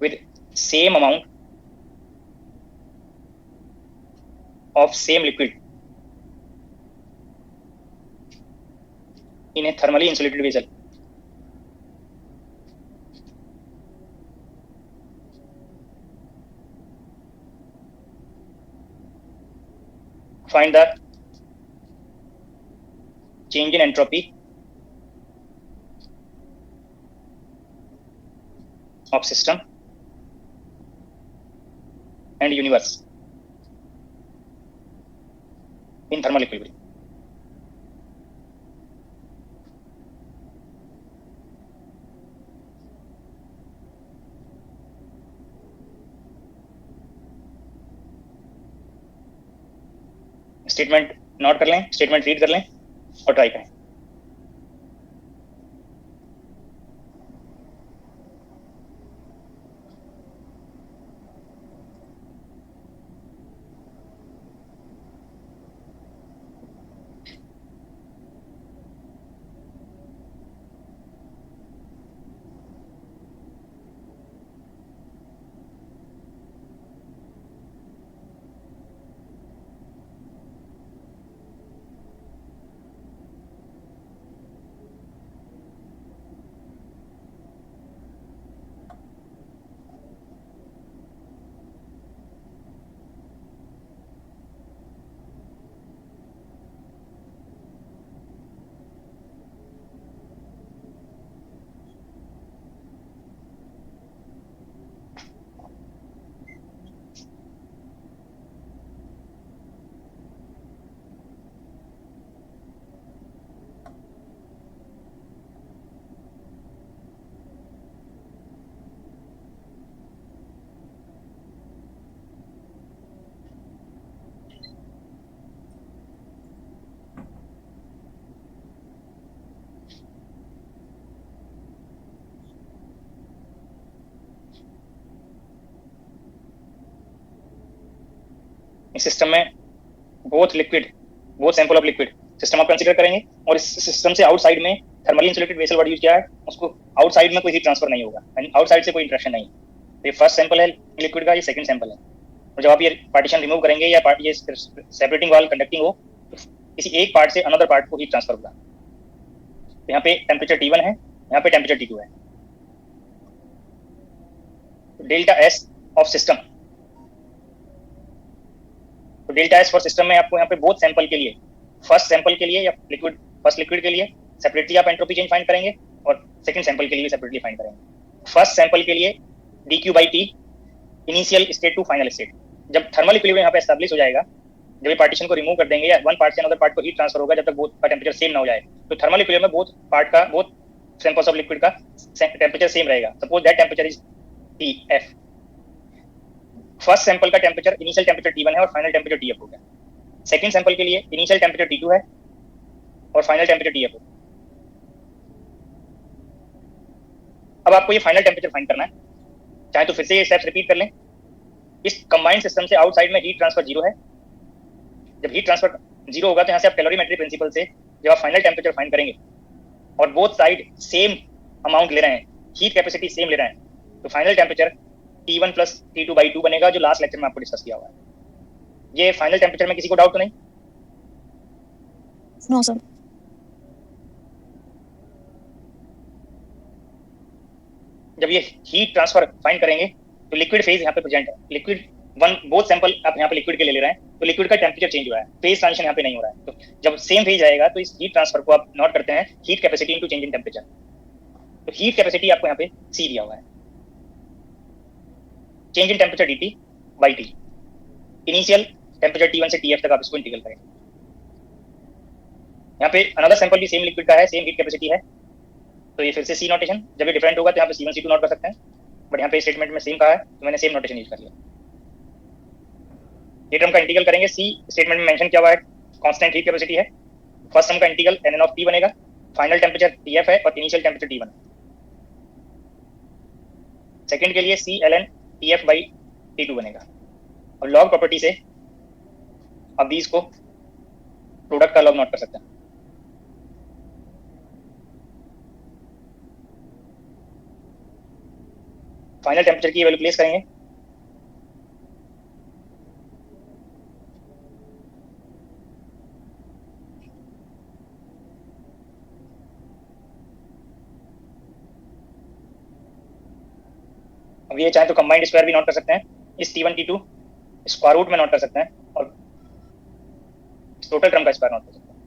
with same amount of same liquid in a thermally insulated vessel. Find the change in entropy of system and universe in thermal equilibrium. Statement note कर लें, statement read कर लें और try करें। System में both sample of liquid system आप consider करेंगे, और इस सिस्टम से आउटसाइड में thermally insulated vessel word use किया है, उसको आउटसाइड में कोई हीट ट्रांसफर नहीं होगा, आउटसाइड से कोई इंटरेक्शन नहीं। तो ये फर्स्ट सैंपल है लिक्विड का, ये सेकंड सैंपल है। और जब आप ये पार्टीशन रिमूव करेंगे या ये सेपरेटिंग वाल कंडक्टिंग हो, तो किसी एक पार्ट से अनदर पार्ट को हीट ट्रांसफर होगा। तो यहाँ पे टेम्परेचर T1 है, यहाँ पे टेम्परेचर T2 है। डेल्टा एस ऑफ सिस्टम, तो डेल्टा एस फॉर सिस्टम में आपको यहाँ पे बोथ सैंपल के लिए, फर्स्ट सैंपल के लिए या फर्स्ट लिक्विड के लिए सेपरेटली आप एंट्रोपी चेंज फाइंड करेंगे, और सेकंड सैंपल के लिए सेपरेटली फाइंड करेंगे। फर्स्ट सैंपल के लिए dQ/T initial state to final state, जब थर्मल इक्विलिब्रियम यहाँ पे एस्टैब्लिश हो जाएगा, जब ये पार्टीशन को रिमूव कर देंगे या वन पार्ट से अनदर पार्ट को हीट ट्रांसफर होगा, जब तक बोथ का टेम्परेचर सेम ना हो जाए, तो थर्मल इक्विलिब्रियम में बोथ सैंपल्स ऑफ लिक्विड का टेम्परेचर सेम रहेगा। Suppose that temperature is Tf। First sample का टेम्परेचर इनिशियल टेम्परेचर T1 है और फाइनल टेम्परेचर Tf हो गया। सेकंड सैंपल के लिए इनिशियल टेम्परेचर T2 है और फाइनल टेम्परेचर Tf हो। अब आपको ये फाइनल टेम्परेचर फाइंड करना है, चाहे तो फिर से ये स्टेप्स रिपीट कर लें। इस कंबाइंड सिस्टम से आउटसाइड में हीट ट्रांसफर 0 है। जब हीट ट्रांसफर 0 होगा तो यहाँ से आप कैलोरीमेट्री प्रिंसिपल से जब आप फाइनल टेम्परेचर फाइंड करेंगे और बोथ साइड सेम अमाउंट ले रहे हैं, हीट कैपेसिटी सेम ले रहे हैं, तो फाइनल टेम्परेचर T1 + T2/2 बनेगा, जो लास्ट लेक्चर में आपको डिस्कस किया हुआ है। ये फाइनल टेम्परेचर में किसी को डाउट तो नहीं? No, sir. जब ये हीट ट्रांसफर फाइंड करेंगे तो लिक्विड फेज यहाँ पे प्रेजेंट है। लिक्विड बोथ सैंपल आप यहाँ पे लिक्विड के ले रहे हैं, तो लिक्विड का टेम्परेचर चेंज हो रहा है, फेज ट्रांजिशन यहाँ पे नहीं हो रहा है। तो जब सेम फेज आएगा तो इस हीट ट्रांसफर को आप नोट करते हैं heat capacity into change in temperature. तो हीट कैपेसिटी आपको यहाँ पे C दिया हुआ है, change in temperature dT/T, initial temperature T1 से Tf तक आप इसको इंटीग्रल करेंगे। यहाँ पे अनदर सैंपल भी सेम लिक्विड का है, सेम हीट कैपेसिटी है, तो ये फिर से C नोटेशन। जब ये डिफरेंट होगा तो यहाँ पे C1 C2 नोट कर सकते हैं, बट यहाँ पे स्टेटमेंट में सेम कहा है तो मैंने सेम नोटेशन यूज कर लिया। ये टर्म का इंटीग्रल करेंगे, C स्टेटमेंट में मेंशन किया हुआ है कांस्टेंट हीट कैपेसिटी है। फर्स्ट टर्म का इंटीग्रल ln(T) बनेगा, फाइनल टेम्परेचर Tf है और इनिशियल टेम्परेचर T1 है। सेकंड के लिए C ln Tf/T2 बनेगा, और लॉग प्रॉपर्टी से अब भी इसको प्रोडक्ट का लॉग नोट कर सकते हैं। फाइनल टेम्परेचर की वैल्यू प्लेस करेंगे, अब ये चाहे तो कंबाइंड स्क्वायर भी नोट कर सकते हैं, इस T1 T2 स्क्वायर रूट में नोट कर सकते हैं और टोटल टर्म का स्क्वायर नोट कर सकते हैं।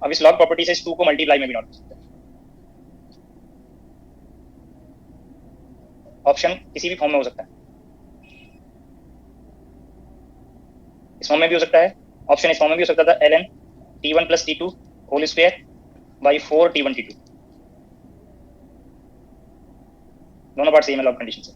अब इस लॉग प्रॉपर्टी से इस 2 को मल्टीप्लाई में भी नोट कर सकते हैं। ऑप्शन किसी भी फॉर्म में हो सकता है, इस फॉर्म में भी हो सकता है, ऑप्शन इस फॉर्म में भी हो सकता था ln T1 + T2 whole square by 4 T1 T2, दोनों पार्ट सेम है लॉग कंडीशन से।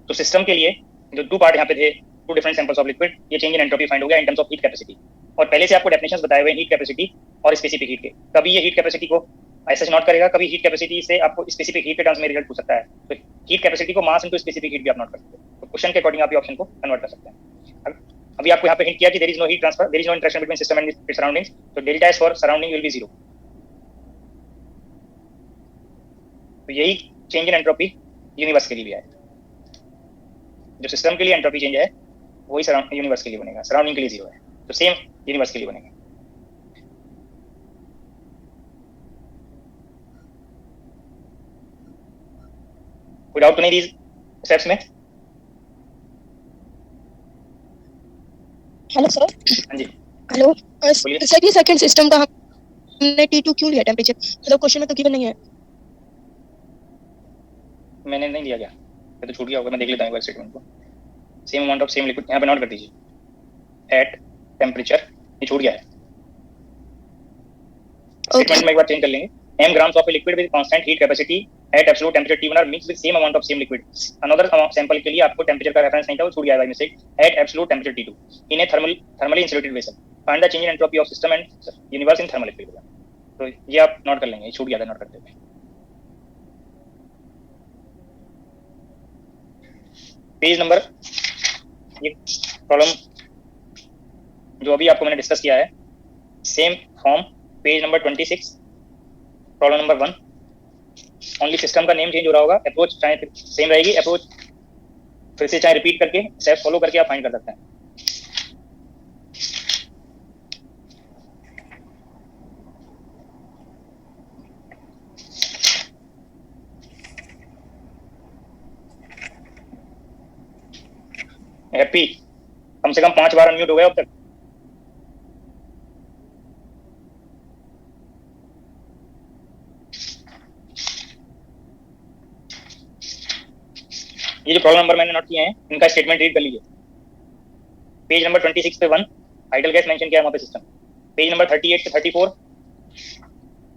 तो सिस्टम के लिए जो 2 पार्ट यहाँ पे थे, 2 डिफरेंट सैंपल्स ऑफ लिक्विड, ये चेंज इन एंट्रोपी फाइंड हो गया इन टर्म्स ऑफ हीट कैपेसिटी। और पहले से आपको डेफिनेशंस बताए हुए हीट कैपेसिटी और स्पेसिफिक हीट के। कभी ये हीट कैपेसिटी को ऐसे नोट करेगा, कभी हीट कैपेसिटी से आपको स्पेसिफिक हीट के टर्म्स में रिजल्ट पूछ सकता है, तो हीट कैपेसिटी को मास इनटू स्पेसिफिक हीट भी आप नोट कर सकते हैं। तो क्वेश्चन के अकॉर्डिंग आप ये ऑप्शन को कन्वर्ट कर सकते हैं। अभी आपको यहाँ पे हिंट किया कि there is no heat transfer, there is no interaction between system and its surroundings, तो delta S for surrounding will be 0। तो यही चेंज इन एंट्रोपी यूनिवर्स के लिए भी है, जो सिस्टम के लिए एंट्रोपी चेंज है वही यूनिवर्स के लिए बनेगा, सराउंडिंग के लिए 0 है, तो सेम यूनिवर्स के लिए बनेगा। कोई डाउट तो नहीं these स्टेप्स में? Hello sir. हाँ जी हेलो बोलिए। सर, ये सेकंड सिस्टम का हमने T2 क्यों लिया टेम्परेचर? मतलब क्वेश्चन में तो गिवन नहीं है। मैंने नहीं लिया क्या, ये तो छूट गया होगा, मैं देख लेता हूँ एक बार स्टेटमेंट को। Same amount of same liquid यहाँ पे नोट कर दीजिए, एट टेम्परेचर, ये छूट गया है। स्टेटमेंट में एक बार चेंज कर लेंगे, m grams of a liquid with constant heat capacity at absolute temperature T1 are mixed with same amount of same liquid. Another sample के लिए आपको टेम्परेचर का रेफरेंस नहीं था, वो छूट गया by mistake, at absolute temperature T2 in a thermally insulated vessel. Find the change in entropy of system and universe in thermal equilibrium. तो ये आप नोट कर लेंगे, छूट गया था नोट करते हुए। पेज नंबर, ये प्रॉब्लम जो अभी आपको मैंने डिस्कस किया है, same form, page number 26, problem number 1। Only system का नेम चेंज हो रहा होगा, अप्रोच चाहे सेम रहेगी, अप्रोच फिर से चाहे रिपीट करके स्टेप फॉलो करके आप फाइंड कर सकते हैं। हैप्पी कम से कम 5 बार अनम्यूट हो गए अब तक। ये जो प्रॉब्लम नंबर मैंने नोट किए हैं, इनका स्टेटमेंट रीड कर लीजिए। पेज नंबर 26 पे 1 आइडल गैस मेंशन किया है वहां पे सिस्टम। पेज नंबर 38 से 34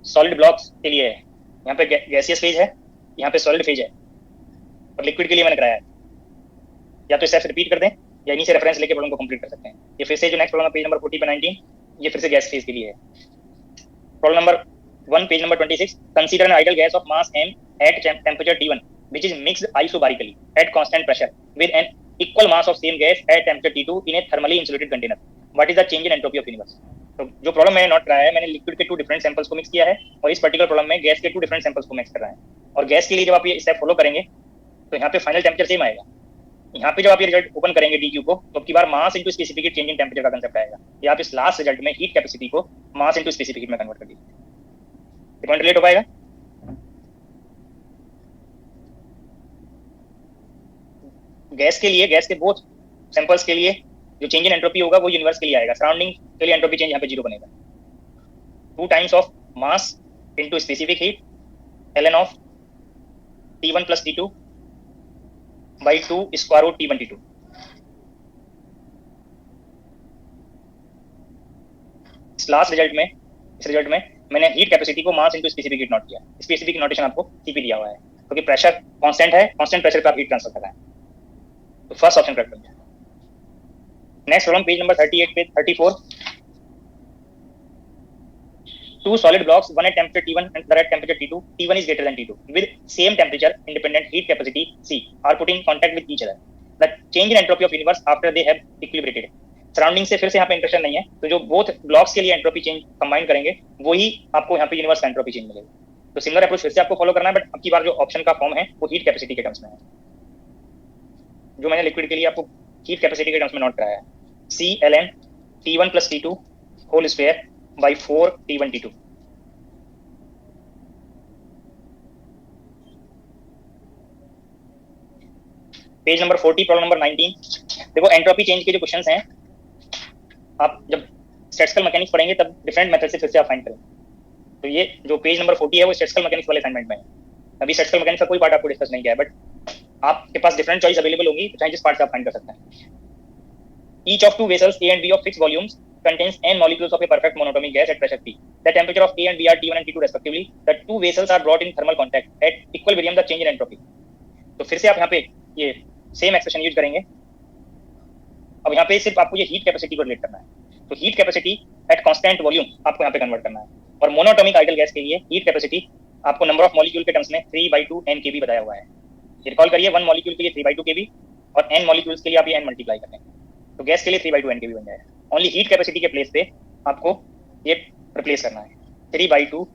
सॉलिड ब्लॉक्स के लिए है। यहाँ पे गैसियस फेज है, यहाँ पे सॉलिड फेज है, और लिक्विड के लिए मैंने कराया है। या तो स्टेप्स रिपीट कर दें या इन्हीं से रेफरेंस लेके प्रॉब्लम को कंप्लीट कर सकते हैं। ये फिर से जो नेक्स्ट प्रॉब्लम पेज नंबर 40 पे 19, ये फिर से गैस फेज के लिए है। Problem number 1 page number 26, consider N ideal gas of mass m at temperature T1 which is mixed isobarically at constant pressure with an equal mass of same gas at temperature T2 in a thermally insulated container. What is the change in entropy of universe? तो जो problem मैंने note कराया है, मैंने liquid के 2 different samples को mix किया है, और इस पर्टिकुलर प्रॉब्लम में गैस के 2 डिफरेंट सैंपल्स को मिक्स कर रहा है। और गैस के लिए जब आप ये स्टेप फॉलो करेंगे तो यहाँ पे फाइनल टेम्परेचर सेम आएगा। यहाँ पे जब आप ये रिजल्ट ओपन करेंगे डी क्यू को, तो अब की बार mass into specific change in temperature का कंसेप्ट आएगा। या आप इस लास्ट रिजल्ट में हीट कैपेसिटी को मास इनटू स्पेसिफिक हीट में कन्वर्ट कर दीजिए। पॉइंट रिलेट हो पाएगा। गैस के लिए, गैस के बोथ सैंपल्स के लिए जो चेंज इन एंट्रोपी होगा वो यूनिवर्स के लिए आएगा। सराउंडिंग के लिए एंट्रोपी चेंज यहाँ पे 0 बनेगा। 2 times of mass into specific heat ln of T1 plus T2 by 2 square root T1 T2। इस लास्ट रिजल्ट में, इस रिजल्ट में मैंने हीट कैपेसिटी को mass into specific heat note किया। स्पेसिफिक नोटेशन आपको सीपी दिया हुआ है क्योंकि प्रेशर कांस्टेंट है, कांस्टेंट प्रेशर पे आप हीट ट्रांसफर कर रहे हैं। तो फर्स्ट ऑप्शन करेक्ट करेंगे। नेक्स्ट प्रॉब्लम पेज नंबर 38 पे 34, 2 solid blocks, one at temperature T1 and other at temperature T2. T1 is greater than T2 with same temperature independent heat capacity C are put in contact with each other. The change in entropy of universe after they have equilibrated. Surrounding से फिर से यहाँ पे interaction नहीं है, तो जो both blocks के लिए एंट्रोपी चेंज कंबाइन करेंगे वही आपको यहाँ पे यूनिवर्स का एंट्रोपी चेंज मिलेगा। तो सिमिलर अप्रोच फिर से आपको फॉलो करना है, बट अब की बार जो ऑप्शन का फॉर्म है वो हीट कैपेसिटी के टर्म्स में है। जो मैंने लिक्विड के लिए आपको हीट कैपेसिटी के टर्म्स में नोट कराया है, C ln T1 plus T2 whole square by 4 T1 T2। Page number 40 problem number 19। देखो एंट्रोपी चेंज के जो क्वेश्चंस हैं, आप जब स्टैटिस्टिकल मैकेनिक्स पढ़ेंगे तब डिफरेंट मेथड से फिर से आप फाइंड करेंगे। तो ये जो पेज नंबर 40 है वो स्टैटिस्टिकल मैकेनिक्स वाले असाइनमेंट में है। अभी स्टैटिस्टिकल मैकेनिक्स का कोई पार्ट आपको डिस्कस नहीं किया है, बट आपके पास डिफरेंट चॉइस अवेलेबल होगी, चाहे जिस पार्ट से आप फाइंड कर सकते हैं। Each of 2 vessels A and B of fixed volumes contains n molecules of a perfect monatomic gas at pressure T. The temperature of A and B are T1 and T2 respectively. The 2 vessels are brought in thermal contact at equilibrium. The change in entropy. तो फिर से आप यहाँ पे ये same expression use करेंगे। अब यहाँ पे सिर्फ आपको ये हीट कैपेसिटी को रिलेट करना है। तो heat capacity at constant volume आपको यहाँ पे कन्वर्ट करना है, और मोनोटोमिक आइडल गैस के लिए हीट कैपेसिटी आपको नंबर ऑफ मॉलिक्यूल के टर्म्स में 3/2 n kb बताया हुआ है। रिकॉल करिए, 1 मॉलिक्यूल के लिए 3/2 kb और n मॉलिक्यूल्स के लिए आप ये n मल्टीप्लाई करते हैं, तो गैस के लिए 3/2 n kb बन जाएगा। ओनली हीट कैपेसिटी के प्लेस पे आपको ये रिप्लेस करना है 3/2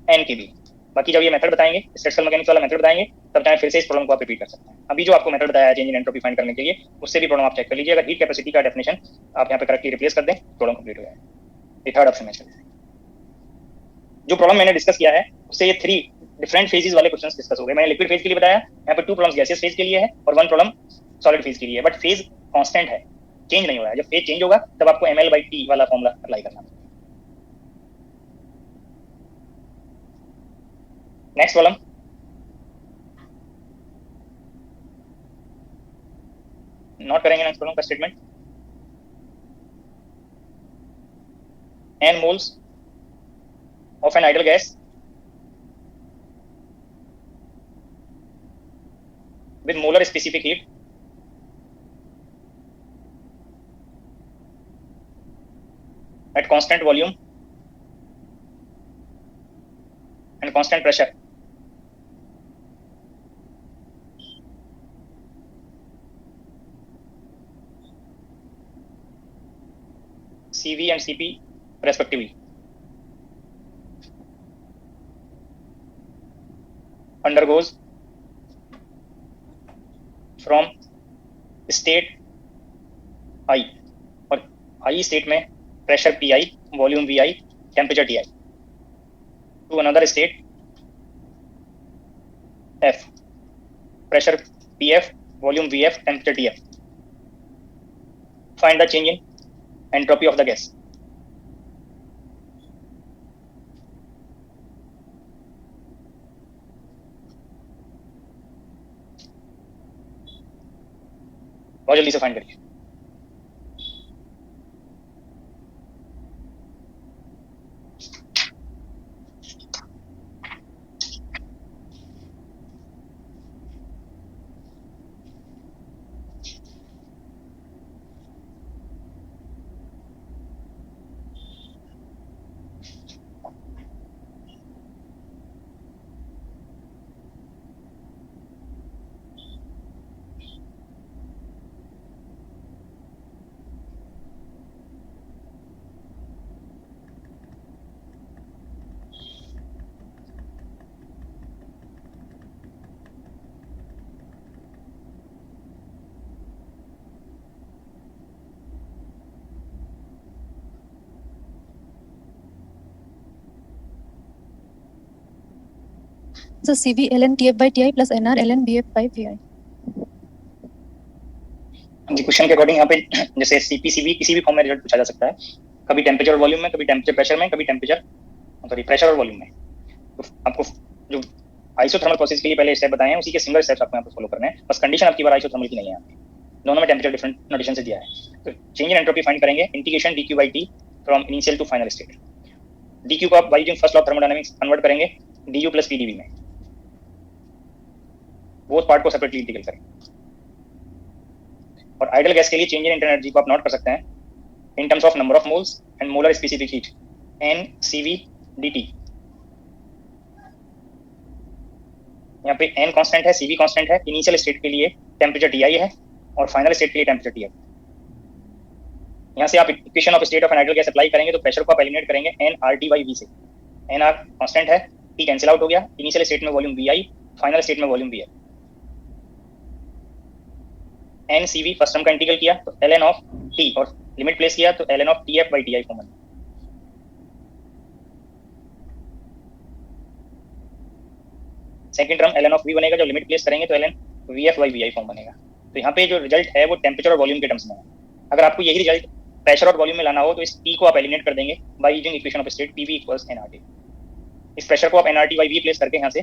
n kb। बाकी जब ये मेथड बताएंगे, स्टैटिस्टिकल मैकेनिक्स वाला मेथड बताएंगे, तब चाहे फिर से इस प्रॉब्लम को आप रिपीट कर सकते हैं। अभी जो आपको मेथड बताया है चेंज इन एंट्रोपी फाइंड करने के लिए, उससे भी प्रॉब्लम आप चेक कर लीजिए। अगर हीट कैपेसिटी का डेफिनेशन आप यहाँ पे करेक्टली रिप्लेस कर दें, प्रॉब्लम कंप्लीट हो जाएगा। ये थर्ड ऑप्शन है। जो प्रॉब्लम मैंने डिस्कस किया है उससे ये 3 डिफरेंट फेजेस वाले क्वेश्चंस डिस्कस हो गए। मैंने लिक्विड फेज के लिए बताया, यहाँ पे 2 प्रॉब्लम्स गैसियस फेज के लिए है और 1 प्रॉब्लम सॉलिड फेज के लिए है, बट फेज कांस्टेंट है, चेंज नहीं हो रहा है। जब फेज चेंज होगा तब आपको ml/t वाला फॉर्मूला अप्लाई करना है। नेक्स्ट प्रॉब्लम, नोट करेंगे नेक्स्ट प्रॉब्लम का statement. n moles of an ideal gas with molar specific heat at constant volume and constant pressure . CV and CP respectively. Undergoes from state I और I state में pressure PI, volume VI, temperature TI to another state F, pressure PF, volume VF, temperature TF. Find the change in entropy of the gas. बहुत जल्दी से find करिए. So CV ln TF by TI plus NR ln BF by VI. जी, question के अकॉर्डिंग यहाँ पे जैसे CP CV किसी भी फॉर्म में रिजल्ट पूछा जा सकता है, कभी टेम्परेचर और वॉल्यूम में, कभी टेम्परेचर प्रेशर में, कभी प्रेशर और वॉल्यूम में. तो आपको जो आइसोथर्मल प्रोसेस के लिए पहले स्टेप बताए हैं उसी के सिंगल स्टेप्स आपको यहाँ पे फॉलो करने हैं. बस कंडीशन आपकी बार आइसोथर्मल की नहीं है, यहाँ पे दोनों में टेम्परेचर डिफरेंट नोटेशन से दिया है. तो चेंज इन एंट्रोपी फाइंड करेंगे integration dQ by T from initial to final state. dQ को आप by using first law of thermodynamics convert करेंगे du प्लस PdV में. बोथ पार्ट को सेपरेटली इंटीग्रेट करेंगे. और आइडियल गैस के लिए चेंज इन इंटरनल एनर्जी को आप नोट कर सकते हैं इन terms of number of moles and molar specific heat NCV dt. यहाँ पे n कांस्टेंट है, CV कांस्टेंट है. इनिशियल स्टेट के लिए टेम्परेचर TI है और फाइनल स्टेट के लिए टेम्परेचर TI. यहाँ से आप equation of state of an ideal gas apply करेंगे तो प्रेशर को आप एलिमिनेट करेंगे nRT/V से. nR कांस्टेंट है, T कैंसिल आउट हो गया. इनिशियल स्टेट में वॉल्यूम VI, फाइनल स्टेट में volume VI. NCV first term का इंटीग्रल किया तो ln ऑफ T और लिमिट प्लेस किया तो ln of TF by TI form बना. Second term ln of V बनेगा, जब लिमिट प्लेस करेंगे तो ln VF by VI form बनेगा. तो यहाँ पे जो रिजल्ट है वो टेम्परेचर और वॉल्यूम के टर्म्स में है. अगर आपको यही रिजल्ट प्रेशर और वॉल्यूम में लाना हो तो इस T को आप एलिमिनेट कर देंगे by using equation of state PV equals nRT. इस प्रेशर को आप nRT by V प्लेस करके यहाँ से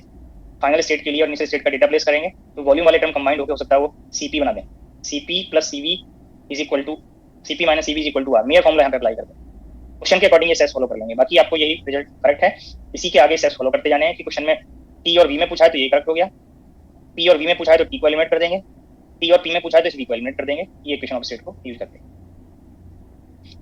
फाइनल स्टेट के लिए और इनिशियल स्टेट का डेटा प्लेस करेंगे तो वॉल्यूम वाले टर्म कंबाइंड होकर हो सकता है वो CP बना दें. CP plus CV is equal to CP minus CV is equal to R. मेरा फॉर्मूला यहाँ पे अप्लाई कर दें. क्वेश्चन के अकॉर्डिंग ये स्टेप्स फॉलो कर लेंगे. बाकी आपको यही रिजल्ट करेक्ट है, इसी के आगे स्टेप्स फॉलो करते जाने हैं कि क्वेश्चन में T और V में पूछा है तो ये करेक्ट हो गया, P और V में पूछा है तो T को एलिमिनेट कर देंगे, T और P में पूछा है तो V को एलिमिनेट कर देंगे. ये इक्वेशन ऑफ स्टेट को यूज करते हैं.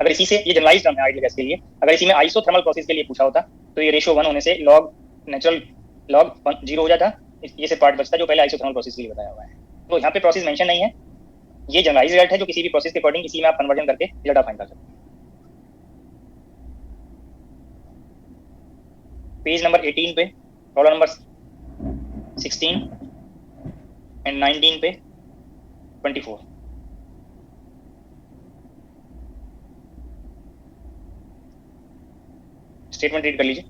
अगर इसी से ये जनरलाइज टर्म है आइडियल गैस के लिए, अगर इसी में आइसोथर्मल प्रोसेस के लिए पूछा होता तो ये रेशियो 1 होने से लॉग नेचुरल लॉग 0 हो जाता. ये से पार्ट बचता जो पहले आइसोथर्मल प्रोसेस के लिए बताया हुआ है. तो यहाँ पे प्रोसेस मेंशन नहीं है, ये जनरलाइज रिजल्ट है जो किसी भी प्रोसेस के अकॉर्डिंग इसी में आप कन्वर्जन करके रिजल्ट आप फाइंड कर सकते हैं. पेज नंबर 18 पे प्रॉब्लम नंबर 16 एंड 19 पे 24. स्टेटमेंट रीड कर लीजिए.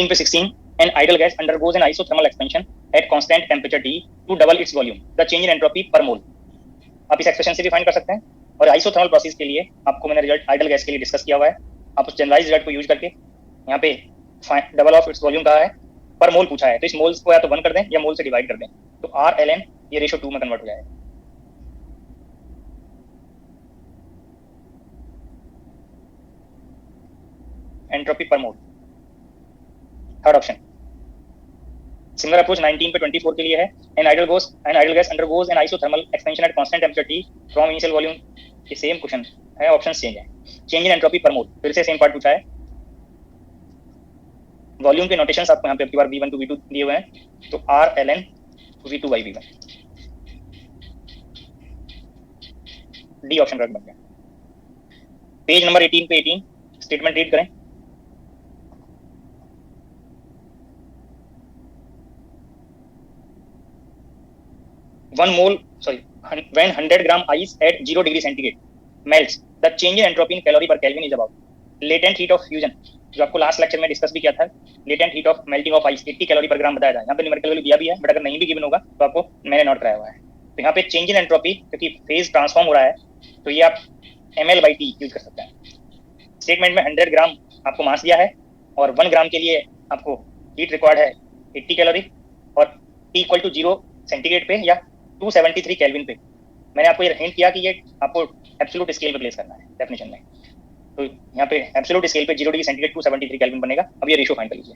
पे 16 an ideal gas undergoes an isothermal expansion at constant temperature T to double its volume. The change in entropy per mole. आप इस एक्सप्रेशन से भी फाइंड कर सकते हैं. और आइसोथर्मल प्रोसेस के लिए आपको मैंने रिजल्ट आइडियल गैस के लिए डिस्कस किया हुआ है. आप उस जनरलाइज रिजल्ट को यूज करके यहाँ पे डबल ऑफ इट्स वॉल्यूम कहा है, पर मोल पूछा है तो इस मोल्स को या तो 1 कर दें या मोल से डिवाइड कर दें तो R ln ये रेशियो 2 में कन्वर्ट हो जाएगा. एंट्रोपी पर मोल थर्ड ऑप्शन. सिमिलर अप्रोच 19 पे 24 के लिए है. an ideal gas undergoes an isothermal expansion at constant temperature T from initial volume. ये सेम क्वेश्चन है, ऑप्शन चेंज है. चेंज इन एंट्रोपी पर मोल, फिर से सेम पार्ट पूछा है। वॉल्यूम के नोटेशंस आपको यहाँ पे आपकी बार V1 to V2 दिए हुए हैं, तो R ln V2 by V1, D option correct बन गया। पेज नंबर 18 पे 18 स्टेटमेंट रीड करें। When 100 gram ice at 0 degree centigrade melts, the change in entropy in calorie per Kelvin is about latent heat of fusion, जो आपको last lecture में discuss भी किया था। Latent heat of melting of ice 80 calorie पर ग्राम बताया था। यहाँ पे न्यूमेरिकल वैल्यू दिया भी है, बट अगर नहीं भी गिवन होगा तो आपको मैंने नोट कराया हुआ है। तो यहाँ पे चेंज इन एंट्रोपी, क्योंकि फेज ट्रांसफॉर्म हो रहा है, तो ये आप ml/t यूज कर सकते हैं। स्टेटमेंट में 100 ग्राम आपको मास दिया है और 1 ग्राम के लिए आपको हीट रिक्वायर्ड है 80 कैलोरी और T इक्वल टू 0 सेंटीग्रेड पे या 273 केल्विन पे। मैंने आपको ये हिंट किया कि ये आपको एब्सोल्यूट स्केल पे प्लेस करना है डेफिनेशन में। तो यहाँ पे एब्सोल्यूट स्केल पे 0 डिग्री सेंटीग्रेड 273 केल्विन बनेगा। अब ये रेशियो फाइंड कर लीजिए।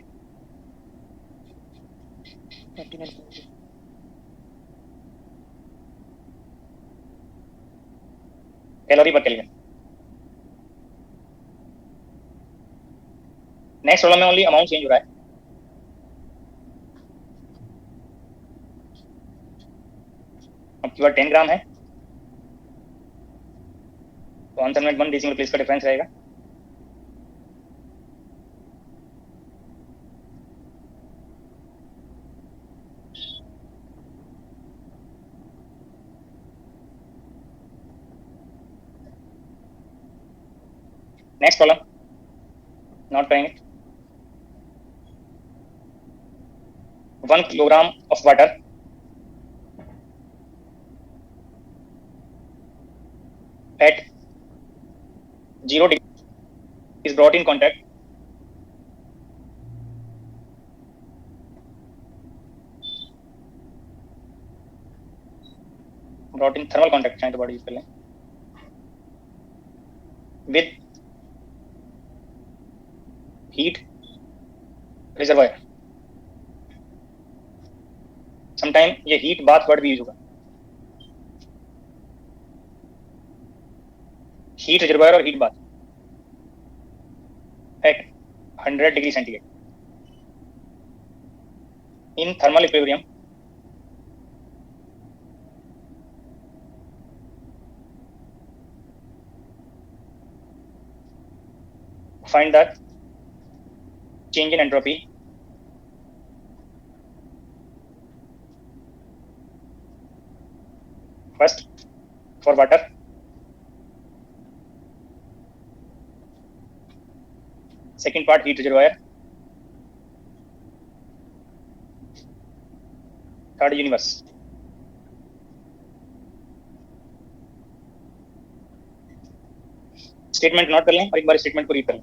कैलोरी पर केल्विन। नेक्स्ट प्रॉब्लम में ओनली अमाउंट चेंज हो रहा है। आपकी बार 10 ग्राम है, तो आंसर में 1 डेसिमल प्लेस का डिफरेंस रहेगा। नेक्स्ट प्रॉब्लम नोट करेंगे। 1 kilogram of water at 0 degree is brought in contact thermal contact चाहे तो बॉडी यूज कर लें with heat reservoir। समटाइम ये हीट बाथ वर्ड भी यूज होगा। हीट रिजर्वायर और heat bath eight 100 degree centigrade in thermal equilibrium find the change in entropy first for water, second part heat reservoir, third universe। Statement note कर लें और एक बार statement को read कर लें।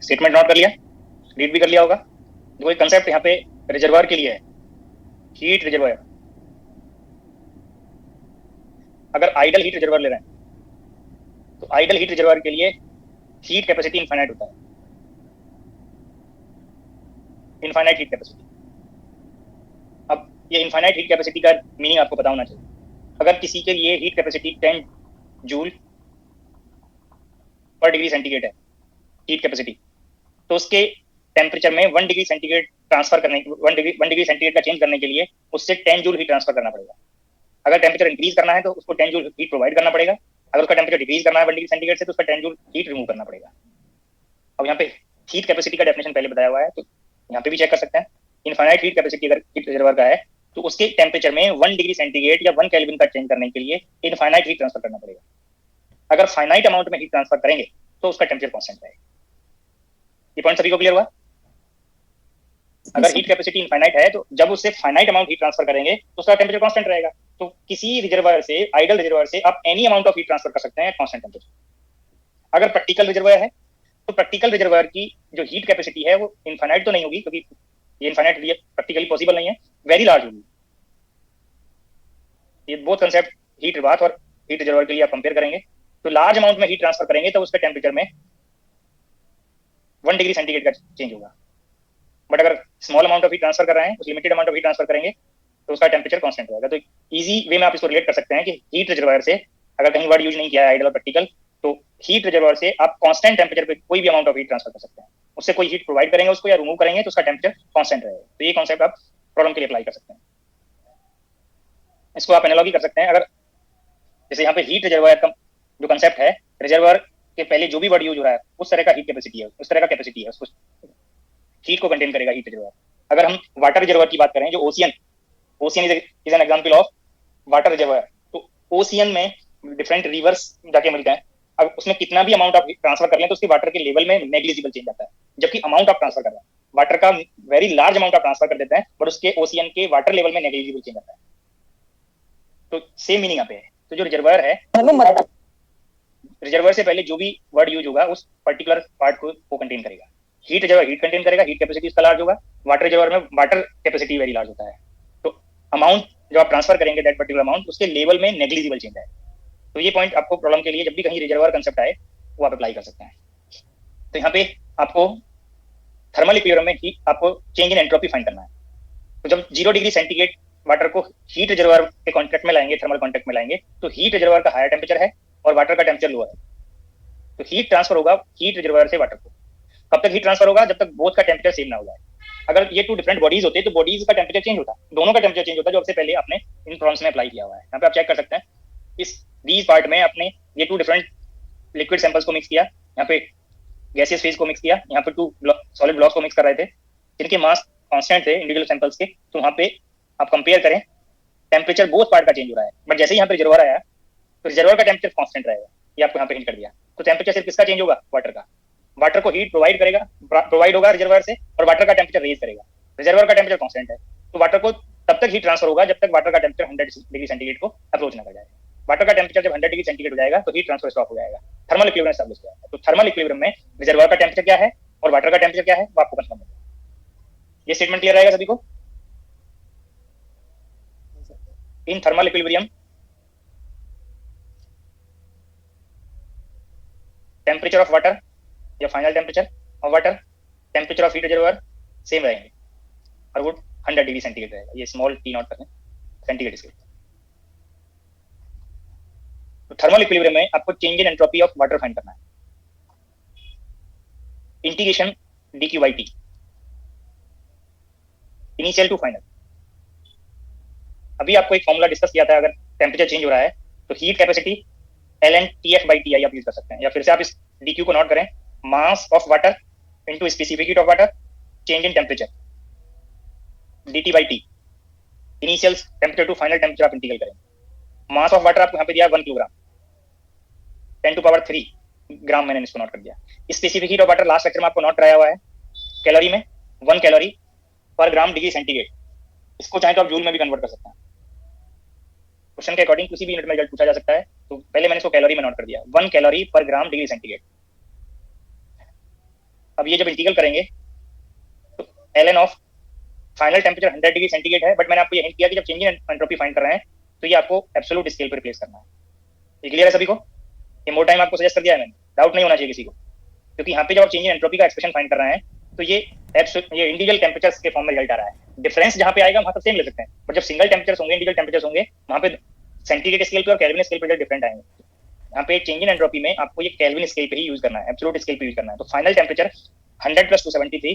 स्टेटमेंट नोट कर लिया, रीड भी कर लिया होगा। देखो एक कंसेप्ट यहाँ पे रिजर्वायर के लिए है, हीट रिजर्वायर। अगर आइडल हीट रिजर्वायर ले रहे हैं तो आइडल हीट रिजर्वायर के लिए हीट कैपेसिटी इनफाइनाइट होता है, इनफाइनाइट हीट कैपेसिटी। अब ये इनफाइनाइट हीट कैपेसिटी का मीनिंग आपको पता होना चाहिए। अगर किसी के लिए हीट कैपेसिटी 10 जूल पर डिग्री सेंटीग्रेड है हीट कैपेसिटी, तो उसके टेम्परेचर में 1 डिग्री सेंटीग्रेड ट्रांसफर करने 1 डिग्री सेंटीग्रेड का चेंज करने के लिए उससे 10 जूल हीट ट्रांसफर करना पड़ेगा। अगर टेम्परेचर इंक्रीज करना है तो उसको 10 जूल हीट प्रोवाइड करना पड़ेगा। अगर उसका टेम्परेचर डिक्रीज करना है 1 डिग्री सेंटीग्रेड से तो उसका 10 जूल हीट रिमूव करना पड़ेगा। अब यहाँ पे हीट कैपेसिटी का डेफिनेशन पहले बताया हुआ है, तो यहाँ पे भी चेक कर सकते हैं। इनफाइनाइट हीट कैपेसिटी अगर हीट रिजर्वायर का है तो उसके टेम्परेचर में 1 डिग्री सेंटीग्रेड या 1 केल्विन का चेंज करने के लिए इनफाइनाइट हीट ट्रांसफर करना पड़ेगा। अगर फाइनाइट अमाउंट में हीट ट्रांसफर करेंगे तो उसका टेम्परेचर कांस्टेंट रहेगा। ये पॉइंट सभी को क्लियर हुआ? अगर हीट कैपेसिटी इनफाइनाइट है तो जब उससे फाइनाइट अमाउंट हीट ट्रांसफर करेंगे तो उसका टेम्परेचर कांस्टेंट रहेगा। तो किसी रिजर्वायर से, आइडल रिजर्वायर से आप any amount of heat transfer कर सकते हैं कांस्टेंट टेम्परेचर। अगर प्रैक्टिकल रिजर्वायर है तो प्रैक्टिकल रिजर्वायर की जो हीट कैपेसिटी है वो इनफाइनाइट तो नहीं होगी, क्योंकि ये इनफाइनाइट प्रैक्टिकली पॉसिबल नहीं है, वेरी लार्ज होगी। ये बोथ कंसेप्ट हीट बाथ और हीट रिजर्वायर के लिए आप कंपेयर करेंगे, तो लार्ज अमाउंट में हीट ट्रांसफर करेंगे तो उसके टेम्परेचर में 1 डिग्री सेंटीग्रेड का चेंज होगा। बट अगर small amount of heat transfer कर रहे हैं, उस limited amount of heat transfer करेंगे तो उसका टेम्परेचर कांस्टेंट रहेगा। तो इजी वे में आप इसको रिलेट कर सकते हैं कि हीट रिजर्वायर से, अगर कहीं वर्ड यूज नहीं किया है आइडियल और प्रैक्टिकल, तो हीट रिजर्वायर से आप कांस्टेंट टेम्परेचर पे कोई भी अमाउंट ऑफ हीट ट्रांसफर कर सकते हैं। उससे कोई हीट प्रोवाइड करेंगे उसको या रिमूव करेंगे तो उसका टेम्परेचर कांस्टेंट रहेगा। तो ये कॉन्सेप्ट आप प्रॉब्लम के लिए अप्लाई कर सकते हैं। इसको आप एनालॉजी कर सकते हैं, अगर जैसे यहाँ पे हीट रिजर्वायर का जो कंसेप्ट है, रिजर्वायर के पहले जो भी वर्ड यूज हो रहा है उस तरह का हीट कैपेसिटी है, उस तरह का कैपेसिटी है, उसको हीट को कंटेन करेगा हीट रिजर्वायर। अगर हम वाटर रिजर्वायर की बात करें, जो ocean is an example of water reservoir, तो ओशियन में डिफरेंट रिवर्स जाके मिलते हैं। अब उसमें कितना भी अमाउंट आप ट्रांसफर कर लें तो उसके वाटर के लेवल में नेग्लिजिबल चेंज आता है, जबकि अमाउंट आप ट्रांसफर कर रहे हैं वाटर का वेरी लार्ज अमाउंट आप ट्रांसफर कर देते हैं, बट उसके ओशियन के वाटर लेवल में नेग्लिजिबल चेंज आता है। तो सेम मीनिंग यहाँ पे है। तो जो रिजर्वायर है, रिजर्वायर से पहले जो भी वर्ड यूज होगा उस पर्टिकुलर पार्ट को कंटेन करेगा। हीट रिजर्वायर हीट कंटेन करेगा, हीट कैपेसिटी इसका लार्ज होगा। वाटर रिजर्वायर में वाटर कैपेसिटी वेरी लार्ज होता है, तो अमाउंट जो आप ट्रांसफर करेंगे दैट पर्टिकुलर अमाउंट, उसके लेवल में नेग्लिजिबल चेंज है। तो ये पॉइंट आपको प्रॉब्लम के लिए जब भी कहीं रिजर्वायर कंसेप्ट आए वो आप अप्लाई कर सकते हैं। तो यहाँ पे आपको थर्मल इक्विलिब्रियम में ही आपको चेंज इन एंट्रोपी फाइंड करना है। तो जब 0 डिग्री सेंटीग्रेड वाटर को हीट रिजर्वायर के कॉन्टेक्ट में लाएंगे, थर्मल कॉन्टेक्ट में लाएंगे, तो हीट रिजर्वायर का हायर टेम्परेचर है और वाटर का टेम्परेचर लोअर है, तो हीट ट्रांसफर होगा हीट रिजर्वायर से वाटर को। कब तक हीट ट्रांसफर होगा? जब तक बोथ का टेम्परेचर सेम ना हो जाए। अगर ये 2 डिफरेंट बॉडीज होते तो बॉडीज का टेम्परेचर चेंज होता, दोनों का टेम्परेचर चेंज होता, जो आपसे पहले आपने इन प्रॉब्लम्स में अप्लाई किया हुआ है। यहाँ पे आप चेक कर सकते हैं, इस दीज पार्ट में आपने ये 2 डिफरेंट लिक्विड सैंपल्स को मिक्स किया, यहाँ पे गैसियस फेज को मिक्स किया, यहाँ पे 2 सॉलिड ब्लॉक्स को मिक्स कर रहे थे जिनके मास कांस्टेंट थे इंडिविजुअल सैंपल्स के। तो वहाँ पे आप कंपेयर करें, टेम्परेचर बोथ पार्ट का चेंज हो रहा है, बट जैसे ही यहाँ पे रिजर्वायर आया तो रिजर्वायर का टेम्परेचर कांस्टेंट रहेगा। ये आपको यहाँ पे हिंट कर दिया। तो टेम्परेचर सिर्फ किसका चेंज होगा? वाटर का। वाटर को हीट प्रोवाइड होगा रिजर्वायर से, और वाटर का टेम्परेचर रेज करेगा। रिजर्वायर का टेम्परेचर कांस्टेंट है, तो वाटर को तब तक हीट ट्रांसफर होगा जब तक वाटर का टेम्परेचर 100 डिग्री सेंटीग्रेड को अप्रोच ना कर जाए। वाटर का टेम्परेचर जब 100 डिग्री सेंटीग्रेड हो जाएगा तो हीट ट्रांसफर स्टॉप हो जाएगा, थर्मल इक्विलिब्रियम एस्टैब्लिश हो जाएगा। तो थर्मल इक्विलिब्रियम में रिजर्वायर का टेम्परेचर क्या है और वाटर का टेम्परेचर क्या है वो आपको कंफर्म होगा। ये स्टेटमेंट क्लियर रहेगा सभी को? In thermal equilibrium temperature of water या final temperature of water, temperature of heat reservoir same रहेंगे और वो 100 डिग्री सेंटीग्रेड रहेगा। ये स्मॉल टी नॉट करना सेंटीग्रेड स्केल। तो थर्मल इक्विलिब्रियम में आपको change in entropy of water find करना है। Integration dq by t initial to final. अभी आपको एक फॉर्मूला डिस्कस किया था, अगर टेम्परेचर चेंज हो रहा है तो heat capacity ln tf by ti आप यूज कर सकते हैं, या फिर से आप इस dq को नोट करें, mass of water into specific heat of water, change in temperature dt by t, initial temperature to final temperature आप इंटीग्रल करेंगे। मास ऑफ वाटर आपको यहाँ पे दिया 1 किलोग्राम, 10 to power 3 ग्राम मैंने इसको नोट कर दिया। Specific heat of water last lecture में आपको नोट कराया हुआ है कैलोरी में, 1 कैलोरी पर ग्राम डिग्री सेंटीग्रेड। इसको चाहे तो आप जूल में भी कन्वर्ट कर सकते हैं, क्वेश्चन के अकॉर्डिंग किसी भी यूनिट में रिजल्ट पूछा जा सकता है। तो पहले मैंने इसको कैलोरी में नोट कर दिया, 1 कैलोरी पर ग्राम डिग्री सेंटीग्रेड। अब ये जब इंटीग्रल करेंगे तो ln of final temperature 100 degree centigrade है, बट मैंने आपको ये हिंट किया कि जब चेंज इन एंट्रोपी फाइंड कर रहे हैं तो ये आपको एब्सोल्यूट स्केल पर रिप्लेस करना है। ये क्लियर है सभी को? ये मोर टाइम आपको सजेस्ट कर दिया है मैंने, डाउट नहीं होना चाहिए किसी को, क्योंकि यहाँ पे जब आप चेंज इन एंट्रोपी का एक्सप्रेशन फाइंड कर रहे हैं तो ये इंडिविजुअल टेम्परेचर्स के फॉर्म में रिजल्ट आ रहा है। डिफरेंस जहाँ पे आएगा वहाँ तो सेम ले सकते हैं, बट जब सिंगल टेम्परेचर्स होंगे, इंडिविजुअल टेम्परेचर्स होंगे, वहाँ पे सेंटीग्रेड स्केल पे और केल्विन स्केल पे रिजल्ट डिफरेंट आएंगे। यहाँ पे चेंज इन एंट्रोपी में आपको ये केल्विन स्केल पे ही यूज करना है, एब्सोल्यूट स्केल पे यूज करना है। तो final temperature 100 + 273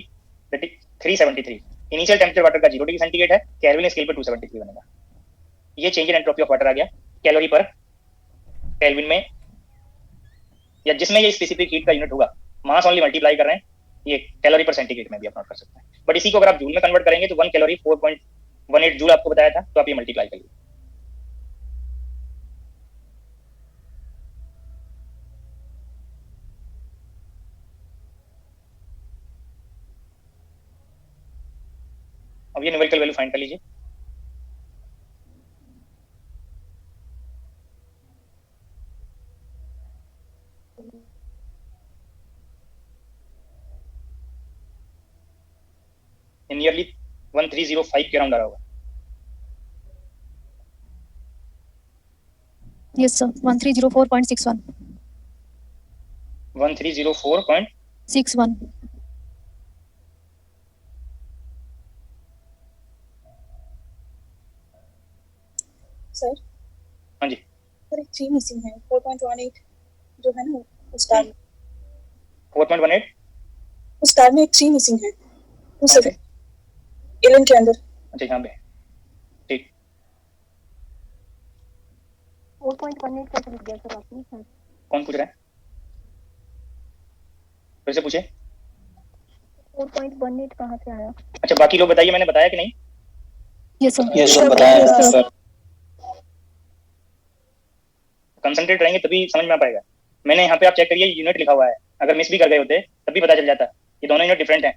that is 373। Initial temperature water का 0 डिग्री सेंटीग्रेड है, केल्विन स्केल पे 273 बनेगा। ये change in entropy of water आ गया कैलोरी पर केल्विन में, या जिसमें ये स्पेसिफिक हीट का यूनिट होगा, मास ओनली मल्टीप्लाई कर रहे हैं, ये कैलोरी पर सेंटीग्रेड में भी आप नोट कर सकते हैं। बट इसी को अगर आप जूल में कन्वर्ट करेंगे तो 1 कैलोरी 4.18 जूल आपको बताया था, तो आप ये मल्टीप्लाई करिए। अब ये न्यूमेरिकल वैल्यू फाइंड कर लीजिए। नियरली 1305 के अराउंड आ रहा होगा। Yes, sir. 1304.61. 1304. 61. सर हाँ जी, सर एक 3 मिसिंग है 4.18 जो है ना उस स्टार 4.18। उस स्टार में एक 3 मिसिंग है उस 11 के अंदर। अच्छा, यहाँ पे ठीक। 4.18 कैसे लिख दिया सर आपने? कौन पूछ रहा है, फिर से पूछे। 4.18 कहाँ से आया? अच्छा, बाकी लोग बताइए, मैंने बताया कि नहीं? Yes, sir. ये सब बताया सर। कंसंट्रेट रहेंगे तभी समझ में आ पाएगा। मैंने यहाँ पे आप चेक करिए, यूनिट लिखा हुआ है, अगर मिस भी कर गए होते तब भी पता चल जाता। ये दोनों यूनिट डिफरेंट हैं।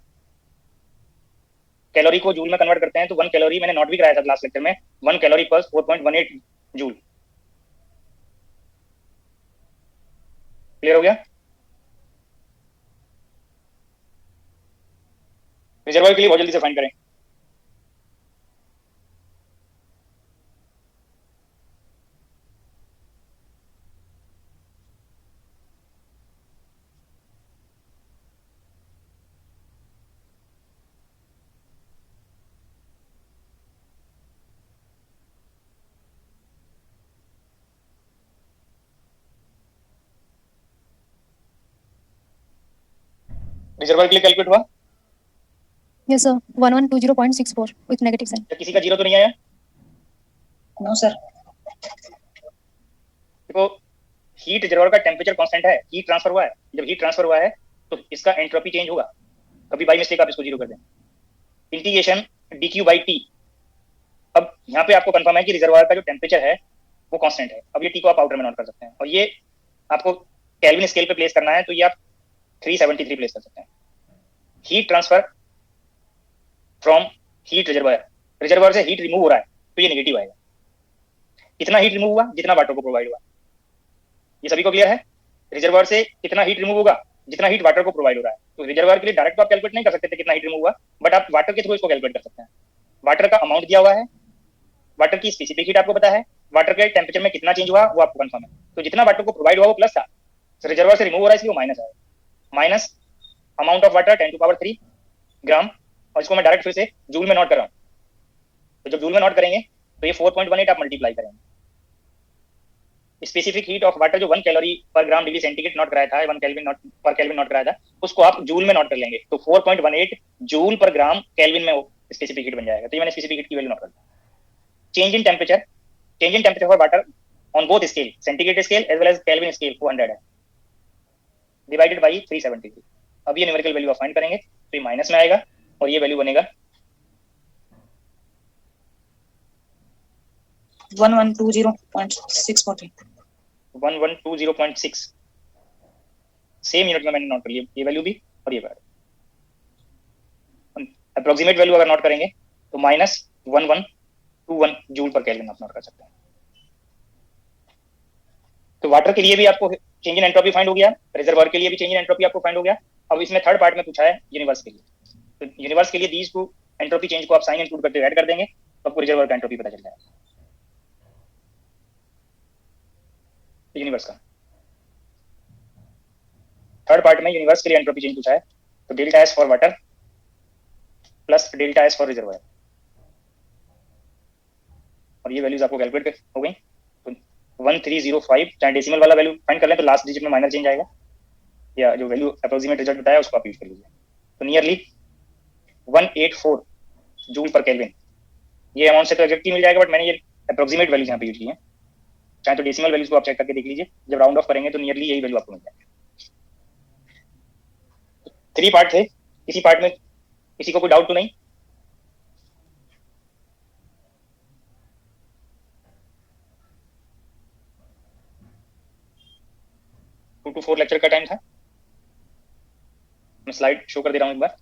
कैलोरी को जूल में कन्वर्ट करते हैं तो 1 कैलोरी, मैंने नोट भी कराया था लास्ट लेक्चर में, 1 कैलोरी पर 4.18 जूल। क्लियर हो गया? रिजर्वायर के लिए बहुत जल्दी से फाइंड करें। रिजर्वायर के लिए कैलकुलेट हुआ? Yes, sir. 1120.64 with negative sign. क्या किसी का जीरो तो नहीं आया? No sir. देखो, हीट रिजर्वायर का टेम्परेचर कांस्टेंट है, हीट ट्रांसफर हुआ है। जब हीट ट्रांसफर हुआ है तो इसका एंट्रोपी चेंज होगा। कभी बाई मिस्टेक आप इसको जीरो कर दें। Integration dq/t। अब यहाँ पे आपको कंफर्म है कि रिजर्वायर का जो टेम्परेचर है वो कांस्टेंट है। अब ये टी को आप आउटर में नोट कर सकते हैं, और ये आपको केल्विन स्केल पे प्लेस करना है तो ये आप 373 प्लेस कर सकते हैं। Heat transfer from heat reservoir, reservoir से हीट रिमूव हो रहा है तो ये नेगेटिव आएगा। कितना हीट रिमूव हुआ? जितना वाटर को प्रोवाइड हुआ। ये सभी को क्लियर है? रिजर्वायर से कितना हीट रिमूव होगा? जितना हीट वाटर को प्रोवाइड हो रहा है। तो रिजर्वायर के लिए डायरेक्ट तो आप कैलकुलेट नहीं कर सकते थे कितना हीट रिमूव हुआ, बट आप वाटर के थ्रू इसको कैलकुलेट कर सकते हैं। वाटर का अमाउंट दिया हुआ है, वाटर की स्पेसिफिक हीट आपको पता है, वाटर के टेम्परेचर में कितना चेंज हुआ वो आपको कंफर्म है। तो जितना वाटर को प्रोवाइड हुआ वो प्लस था, रिजर्वायर से रिमूव हो रहा है इसलिए वो माइनस आया। माइनस अमाउंट ऑफ वाटर 10⁻³ ग्राम, और इसको मैं डायरेक्ट फिर से जूल में नोट कर रहा हूँ। तो जब जूल में नोट करेंगे तो ये 4.18 आप मल्टीप्लाई करेंगे। स्पेसिफिक हीट ऑफ वाटर जो 1 कैलोरी पर ग्राम डिग्री सेंटीग्रेड नोट कराया था, 1 केल्विन नोट पर केल्विन नोट कराया था, उसको आप जूल में नोट कर लेंगे तो 4.18 जूल पर ग्राम केल्विन में वो स्पेसिफिक हीट बन जाएगा। तो ये मैंने स्पेसिफिक हीट की वैल्यू नोट कर दी। Change in temperature for water on both scale, centigrade scale as well as kelvin scale 400 है, डिवाइडेड बाई 373। अब ये न्यूमेरिकल वैल्यू आप फाइंड करेंगे तो ये माइनस में आएगा और ये वैल्यू बनेगा 1120.640। 1120.6। सेम यूनिट में मैंने नोट कर लिया ये वैल्यू भी और ये वैल्यू। अप्रोक्सीमेट वैल्यू अगर नोट करेंगे तो -1121 जूल पर केल्विन आप नोट कर सकते हैं। तो वाटर के लिए भी आपको चेंज इन एंट्रोपी फाइंड हो गया, रिजर्वायर के लिए भी चेंज इन एंट्रोपी आपको फाइंड हो गया। अब इसमें थर्ड पार्ट में पूछा है यूनिवर्स के लिए, तो यूनिवर्स के लिए दीज टू एंट्रोपी चेंज को आप साइन इंक्लूड करके ऐड कर देंगे तो आपको रिजर्वायर का एंट्रोपी पता चल जाएगा। यूनिवर्स का थर्ड पार्ट में यूनिवर्स के लिए एंट्रोपी चेंज पूछा है, तो delta S for water plus delta S for reservoir, और ये वैल्यूज आपको कैलकुलेट हो गई। तो 1305 चाहे डेसिमल वाला वैल्यू फाइंड कर लें तो लास्ट डिजिट में माइनर चेंज आएगा, या जो वैल्यू अप्रोक्सीमेट रिजल्ट बताया उसको आप यूज कर लीजिए। तो नियरली 184 जूल पर केल्विन। ये अमाउंट से तो एग्जैक्टली मिल जाएगा, बट मैंने ये अप्रोक्सीमेट वैल्यूज यहाँ पे यूज की है। चाहे तो डेसिमल वैल्यूज को आप चेक करके देख लीजिए, जब राउंड ऑफ करेंगे तो नियरली यही वैल्यू आपको मिल जाएगा। 3 पार्ट थे, इसी पार्ट में किसी को कोई डाउट तो नहीं? टू टू 4 लेक्चर का टाइम था। मैं स्लाइड शो कर दे रहा हूँ एक बार।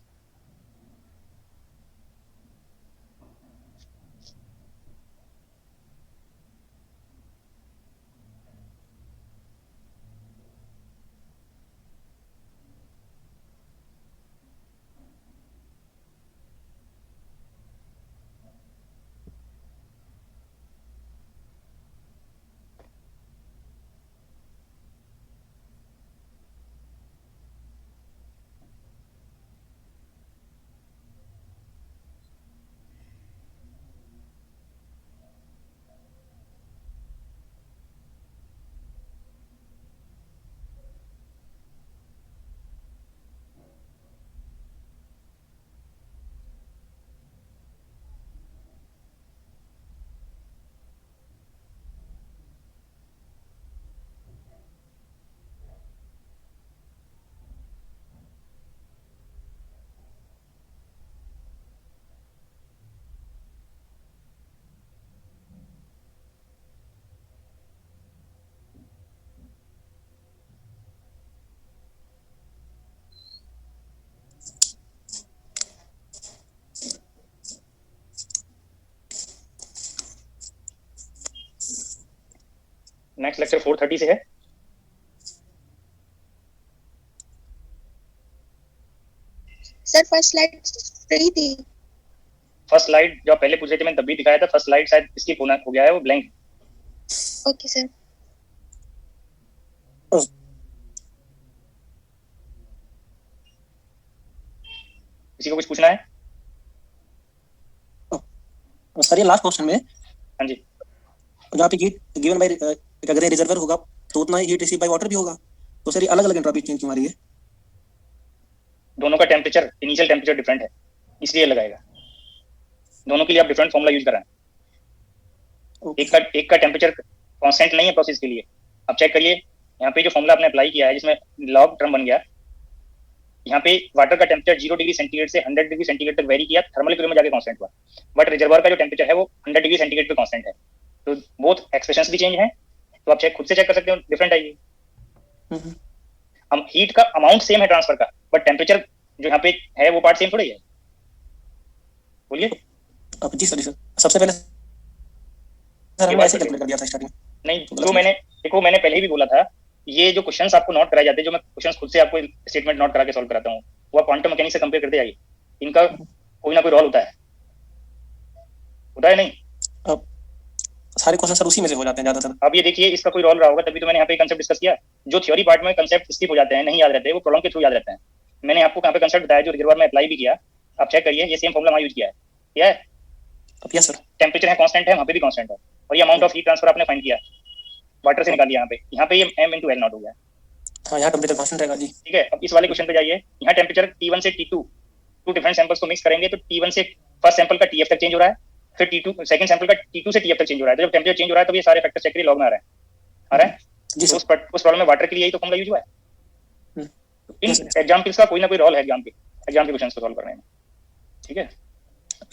नेक्स्ट लेक्चर 4:30 से है। सर फर्स्ट स्लाइड सही थी। फर्स्ट स्लाइड जो आप पहले पूछ रहे थे मैंने तब भी दिखाया था, फर्स्ट स्लाइड शायद स्किप होना हो गया है, वो ब्लैंक। Okay sir. किसी को कुछ पूछना है? सर ये लास्ट क्वेश्चन में हाँ जी। जहाँ पे हीट गिवन बाय अगर ये रिजर्वर होगा तो उतना ही हीट रिसीव बाय वाटर भी होगा, तो सर ये अलग अलग एंट्रोपी चेंज क्यों आ रही है? दोनों का टेम्परेचर, इनिशियल टेम्परेचर डिफरेंट है, इसलिए लगाएगा। दोनों के लिए आप डिफरेंट फॉर्मूला यूज कर रहे हैं। एक का टेम्परेचर कांस्टेंट नहीं है प्रोसेस के लिए। अब चेक करिए यहाँ पे जो फॉर्मूला आपने अप्लाई किया है जिसमें लॉग टर्म बन गया, यहाँ पे वाटर का टेम्परेचर 0 डिग्री सेंटीग्रेड से 100 डिग्री सेंटीग्रेड तक वेरी किया, थर्मल इक्विलिब्रियम में जाके कांस्टेंट हुआ। बट रिजर्वर का जो टेम्परेचर है वो 100 डिग्री सेंटीग्रेड पे कांस्टेंट है, तो बोथ एक्सप्रेशंस भी चेंज हैं। तो आप खुद से चेक कर सकते हो, डिफरेंट है ये। हम हीट का अमाउंट सेम है ट्रांसफर का, बट टेम्परेचर जो यहाँ पे है वो पार्ट सेम थोड़ी है। बोलिए। जी सर, सबसे पहले सर हमने ऐसे कैलकुलेट कर दिया था स्टार्टिंग। नहीं, जो मैंने पहले भी बोला था, ये जो क्वेश्चंस आपको नोट कराए जाते हैं, जो मैं क्वेश्चंस खुद से आपको स्टेटमेंट नोट करा के सॉल्व कराता हूँ, वो आप क्वांटम मैकेनिक्स से कंपेयर करते जाइए। इनका कोई ना कोई रोल होता है नहीं? अब सारे क्वेश्चन सर उसी में से हो जाते हैं ज्यादातर। अब ये देखिए, इसका कोई रोल रहा होगा, तभी तो मैंने यहाँ पे कंसेप्ट डिस्कस किया। जो थ्योरी पार्ट में कंसेप्ट स्किप हो जाते हैं, नहीं याद रहते, वो प्रॉब्लम के थ्रू याद रहते हैं। मैंने आपको यहाँ पे कंसेप्ट बताया जो रिजर्वर में अप्लाई भी किया। आप चेक करिए, ये सेम फॉर्मूला वहाँ यूज किया है। क्या है? Yes sir. टेम्परेचर है कांस्टेंट है, वहाँ पे भी कांस्टेंट है, और ये अमाउंट ऑफ हीट ट्रांसफर आपने फाइंड किया, वाटर से निकाल दिया। यहाँ पे ये m/L नॉट हो गया। हाँ, यहाँ टेम्परेचर कांस्टेंट रहेगा जी। ठीक है। अब इस वाले क्वेश्चन पे जाइए। यहाँ टेम्परेचर T1 से T2, टू डिफरेंट सैंपल्स को मिक्स करेंगे तो T1 से फर्स्ट सैंपल का TF तक चेंज हो रहा है, फिर T2 सेकंड सैंपल का T2 से TF तक चेंज हो रहा है। तो जब टेम्परेचर चेंज हो रहा है तो ये सारे फैक्टर चेक करिए, लॉग में आ रहा है जी सर। उस प्रॉब्लम में वाटर के लिए यही तो फॉर्मूला यूज हुआ है। इन एग्जांपल्स का कोई ना कोई रोल है एग्जाम के क्वेश्चंस को सॉल्व करने में। ठीक है?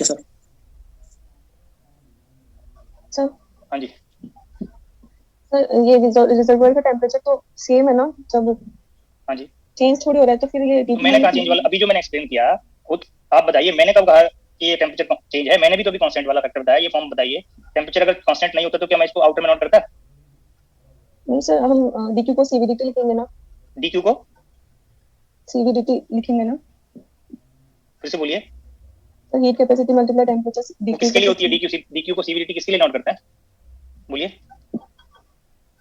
Yes sir. सर हाँ जी। सर ये रिजर्वोयर का टेम्परेचर तो सेम है ना? जब हाँ जी, चेंज थोड़ी हो रहा है तो फिर ये तो मैंने कहा चेंज वाला, अभी जो मैंने एक्सप्लेन किया खुद आप बताइए, मैंने कब कहा कि ये टेम्परेचर चेंज है? मैंने भी तो अभी कांस्टेंट वाला फैक्टर बताया। ये फॉर्म बताइए, टेम्परेचर अगर कांस्टेंट नहीं होता तो क्या मैं इसको आउटर में नोट करता? नहीं सर, हम डीक्यू को सीवीडीटी लिखेंगे ना? डीक्यू को सीवीडीटी लिखेंगे ना? फिर से बोलिए। तो हीट कैपेसिटी मल्टीप्लाई टेम्परेचर किसके लिए होती है डीक्यू को सीवीडीटी किसके लिए नोट करते हैं? बोलिए।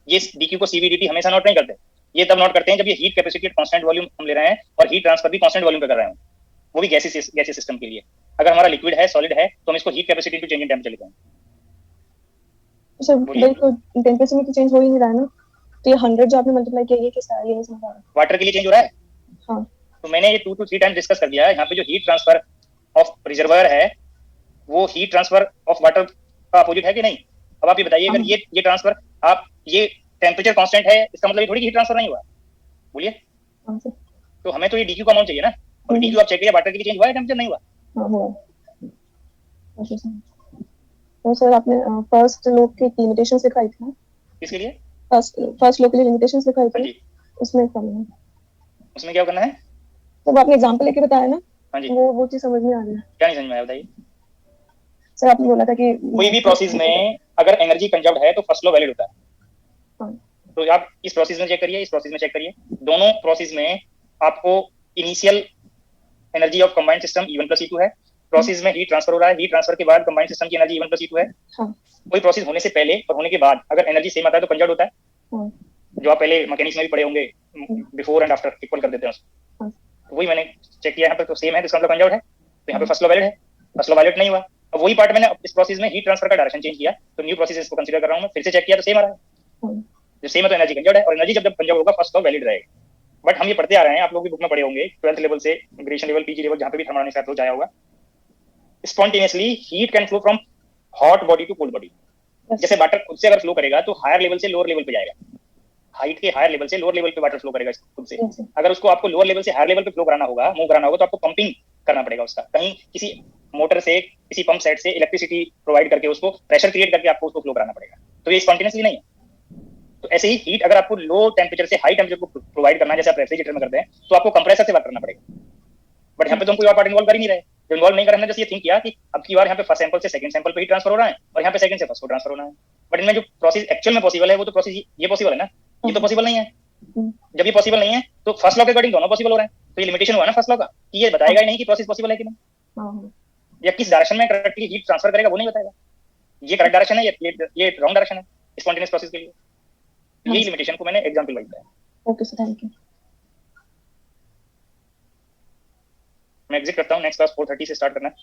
ये डीक्यू को सीवीडीटी हमेशा नोट नहीं करते। ये तब नोट करते हैं जब ये हीट कैपेसिटी कांस्टेंट वॉल्यूम हम ले रहे हैं और हीट ट्रांसफर भी कांस्टेंट वॉल्यूम पे कर रहे हैं, वो भी गैसीय सिस्टम के लिए। अगर हमारा लिक्विड है, सॉलिड है, तो हम इसको heat capacity to change in temperature लिखेंगे। सर बिल्कुल टेम्परेचर में तो चेंज हो ही नहीं रहा है ना, तो ये 100 जो आपने मल्टीप्लाई किया, ये कैसा है? ये नहीं समझ आ रहा। वाटर के लिए चेंज हो रहा है। हाँ, तो मैंने ये 2 to 3 टाइम डिस्कस कर दिया है। यहाँ पे जो हीट ट्रांसफर ऑफ रिजर्वायर है वो हीट ट्रांसफर ऑफ वाटर का अपोजिट है कि नहीं? अब आप ये बताइए, अगर ये ट्रांसफर आप ये टेम्परेचर कांस्टेंट है, इसका मतलब ये थोड़ी हीट ट्रांसफर नहीं हुआ। बोलिए। तो हमें तो ये डीक्यू का अमाउंट चाहिए ना, और डीक्यू आप चेक करिए, वाटर के लिए चेंज हुआ है, टेम्परेचर नहीं हुआ। हाँ हुआ। अच्छा सर, तो सर आपने फर्स्ट लॉ की लिमिटेशन सिखाई थी ना? किसके लिए? फर्स्ट लॉ के लिए लिमिटेशन सिखाई हाँ थी, जी। उसमें करना है। उसमें क्या करना है? तो आपने एग्जांपल लेके बताया ना, हाँ जी। वो चीज समझ में आ रही है। क्या नहीं समझ में आया बताइए। सर आपने बोला था कि कोई भी प्रोसेस में अगर एनर्जी कंजर्व्ड है तो फर्स्ट लॉ वैलिड होता है। हाँ। तो आप इस प्रोसेस में चेक करिए, इस प्रोसेस में चेक करिए, दोनों प्रोसेस में आपको initial energy of combined system E1 + E2 है। प्रोसेस में हीट ट्रांसफर हो रहा है, हीट ट्रांसफर के बाद कंबाइंड सिस्टम की एनर्जी E1 + E2 है। हाँ। कोई प्रोसेस होने से पहले और होने के बाद अगर एनर्जी सेम आता है तो कंजर्व्ड होता है। हाँ। जो आप पहले मैकेनिक्स में भी पढ़े होंगे, बिफोर एंड आफ्टर इक्वल कर देते हैं उसको। हाँ। तो वही मैंने चेक किया, यहाँ पे तो सेम है, तो इसका मतलब कंजर्व्ड है। तो यहाँ पे फर्स्ट लॉ वैलिड है, फर्स्ट लॉ वैलिड नहीं हुआ। अब वही पार्ट मैंने इस प्रोसेस में हीट ट्रांसफर का डायरेक्शन चेंज किया, तो न्यू प्रोसेस इसको कंसीडर कर रहा हूँ मैं, फिर से चेक किया तो सेम आ रहा है। जो सेम है तो एनर्जी कंजर्व्ड है, और एनर्जी जब कंजर्व होगा फर्स्ट लॉ वैलिड रहेगा। बट हम ये पढ़ते आ रहे हैं, आप लोग भी बुक में पढ़े होंगे 12th लेवल से ग्रेजुएशन लेवल, पीजी लेवल, जहाँ पे भी थर्मोडायनामिक्स अप्रोच आया होगा। Spontaneously heat can flow from hot body to cold body. जैसे वाटर खुद से अगर फ्लो करेगा तो हायर लेवल से लोअर लेवल पे जाएगा, हाइट के हायर लेवल से लोअर लेवल पे वाटर फ्लो करेगा खुद से। अगर उसको आपको लोअर लेवल से हायर लेवल पे फ्लो कराना होगा, मूव कराना होगा, तो आपको पंपिंग करना पड़ेगा उसका, कहीं किसी मोटर से, किसी पंप सेट से इलेक्ट्रिसिटी प्रोवाइड करके उसको प्रेशर क्रिएट करके आपको उसको फ्लो कराना पड़ेगा। तो ये स्पॉन्टेनियसली नहीं है। तो ऐसे ही हीट अगर आपको लो टेम्परेचर से हाई टेम्परेचर को प्रोवाइड करना है, जैसे आप रेफ्रिजरेटर में करते हैं, तो आपको कंप्रेसर से बात करना पड़ेगा। बट यहाँ पे तो हम कोई और पार्ट इन्वॉल्व कर ही नहीं रहे। जो इन्वॉल्व नहीं कर रहे हैं, जैसे ये थिंक किया कि अब की बार यहाँ पे फर्स्ट सैंपल से सेकंड सैंपल पे ही ट्रांसफर हो रहा है, और यहाँ पे सेकंड से फर्स्ट को ट्रांसफर होना है। बट इनमें जो प्रोसेस एक्चुअल में पॉसिबल है वो तो प्रोसेस ये पॉसिबल है ना, ये तो पॉसिबल नहीं है। जब ये पॉसिबल नहीं है तो फर्स्ट लॉ के अकॉर्डिंग दोनों पॉसिबल हो रहे हैं, तो ये लिमिटेशन हुआ ना फर्स्ट लॉ का कि ये बताएगा ही नहीं कि प्रोसेस पॉसिबल है कि नहीं, या किस डायरेक्शन में करेक्टली हीट ट्रांसफर करेगा वो नहीं बताएगा। ये करेक्ट डायरेक्शन है, ये रॉन्ग डायरेक्शन है स्पॉन्टेनियस प्रोसेस के लिए। यही लिमिटेशन को मैंने एग्जांपल वाइज बताया। Okay sir, thank you. मैं एग्जिट करता हूँ, नेक्स्ट क्लास 4:30 से स्टार्ट करना है।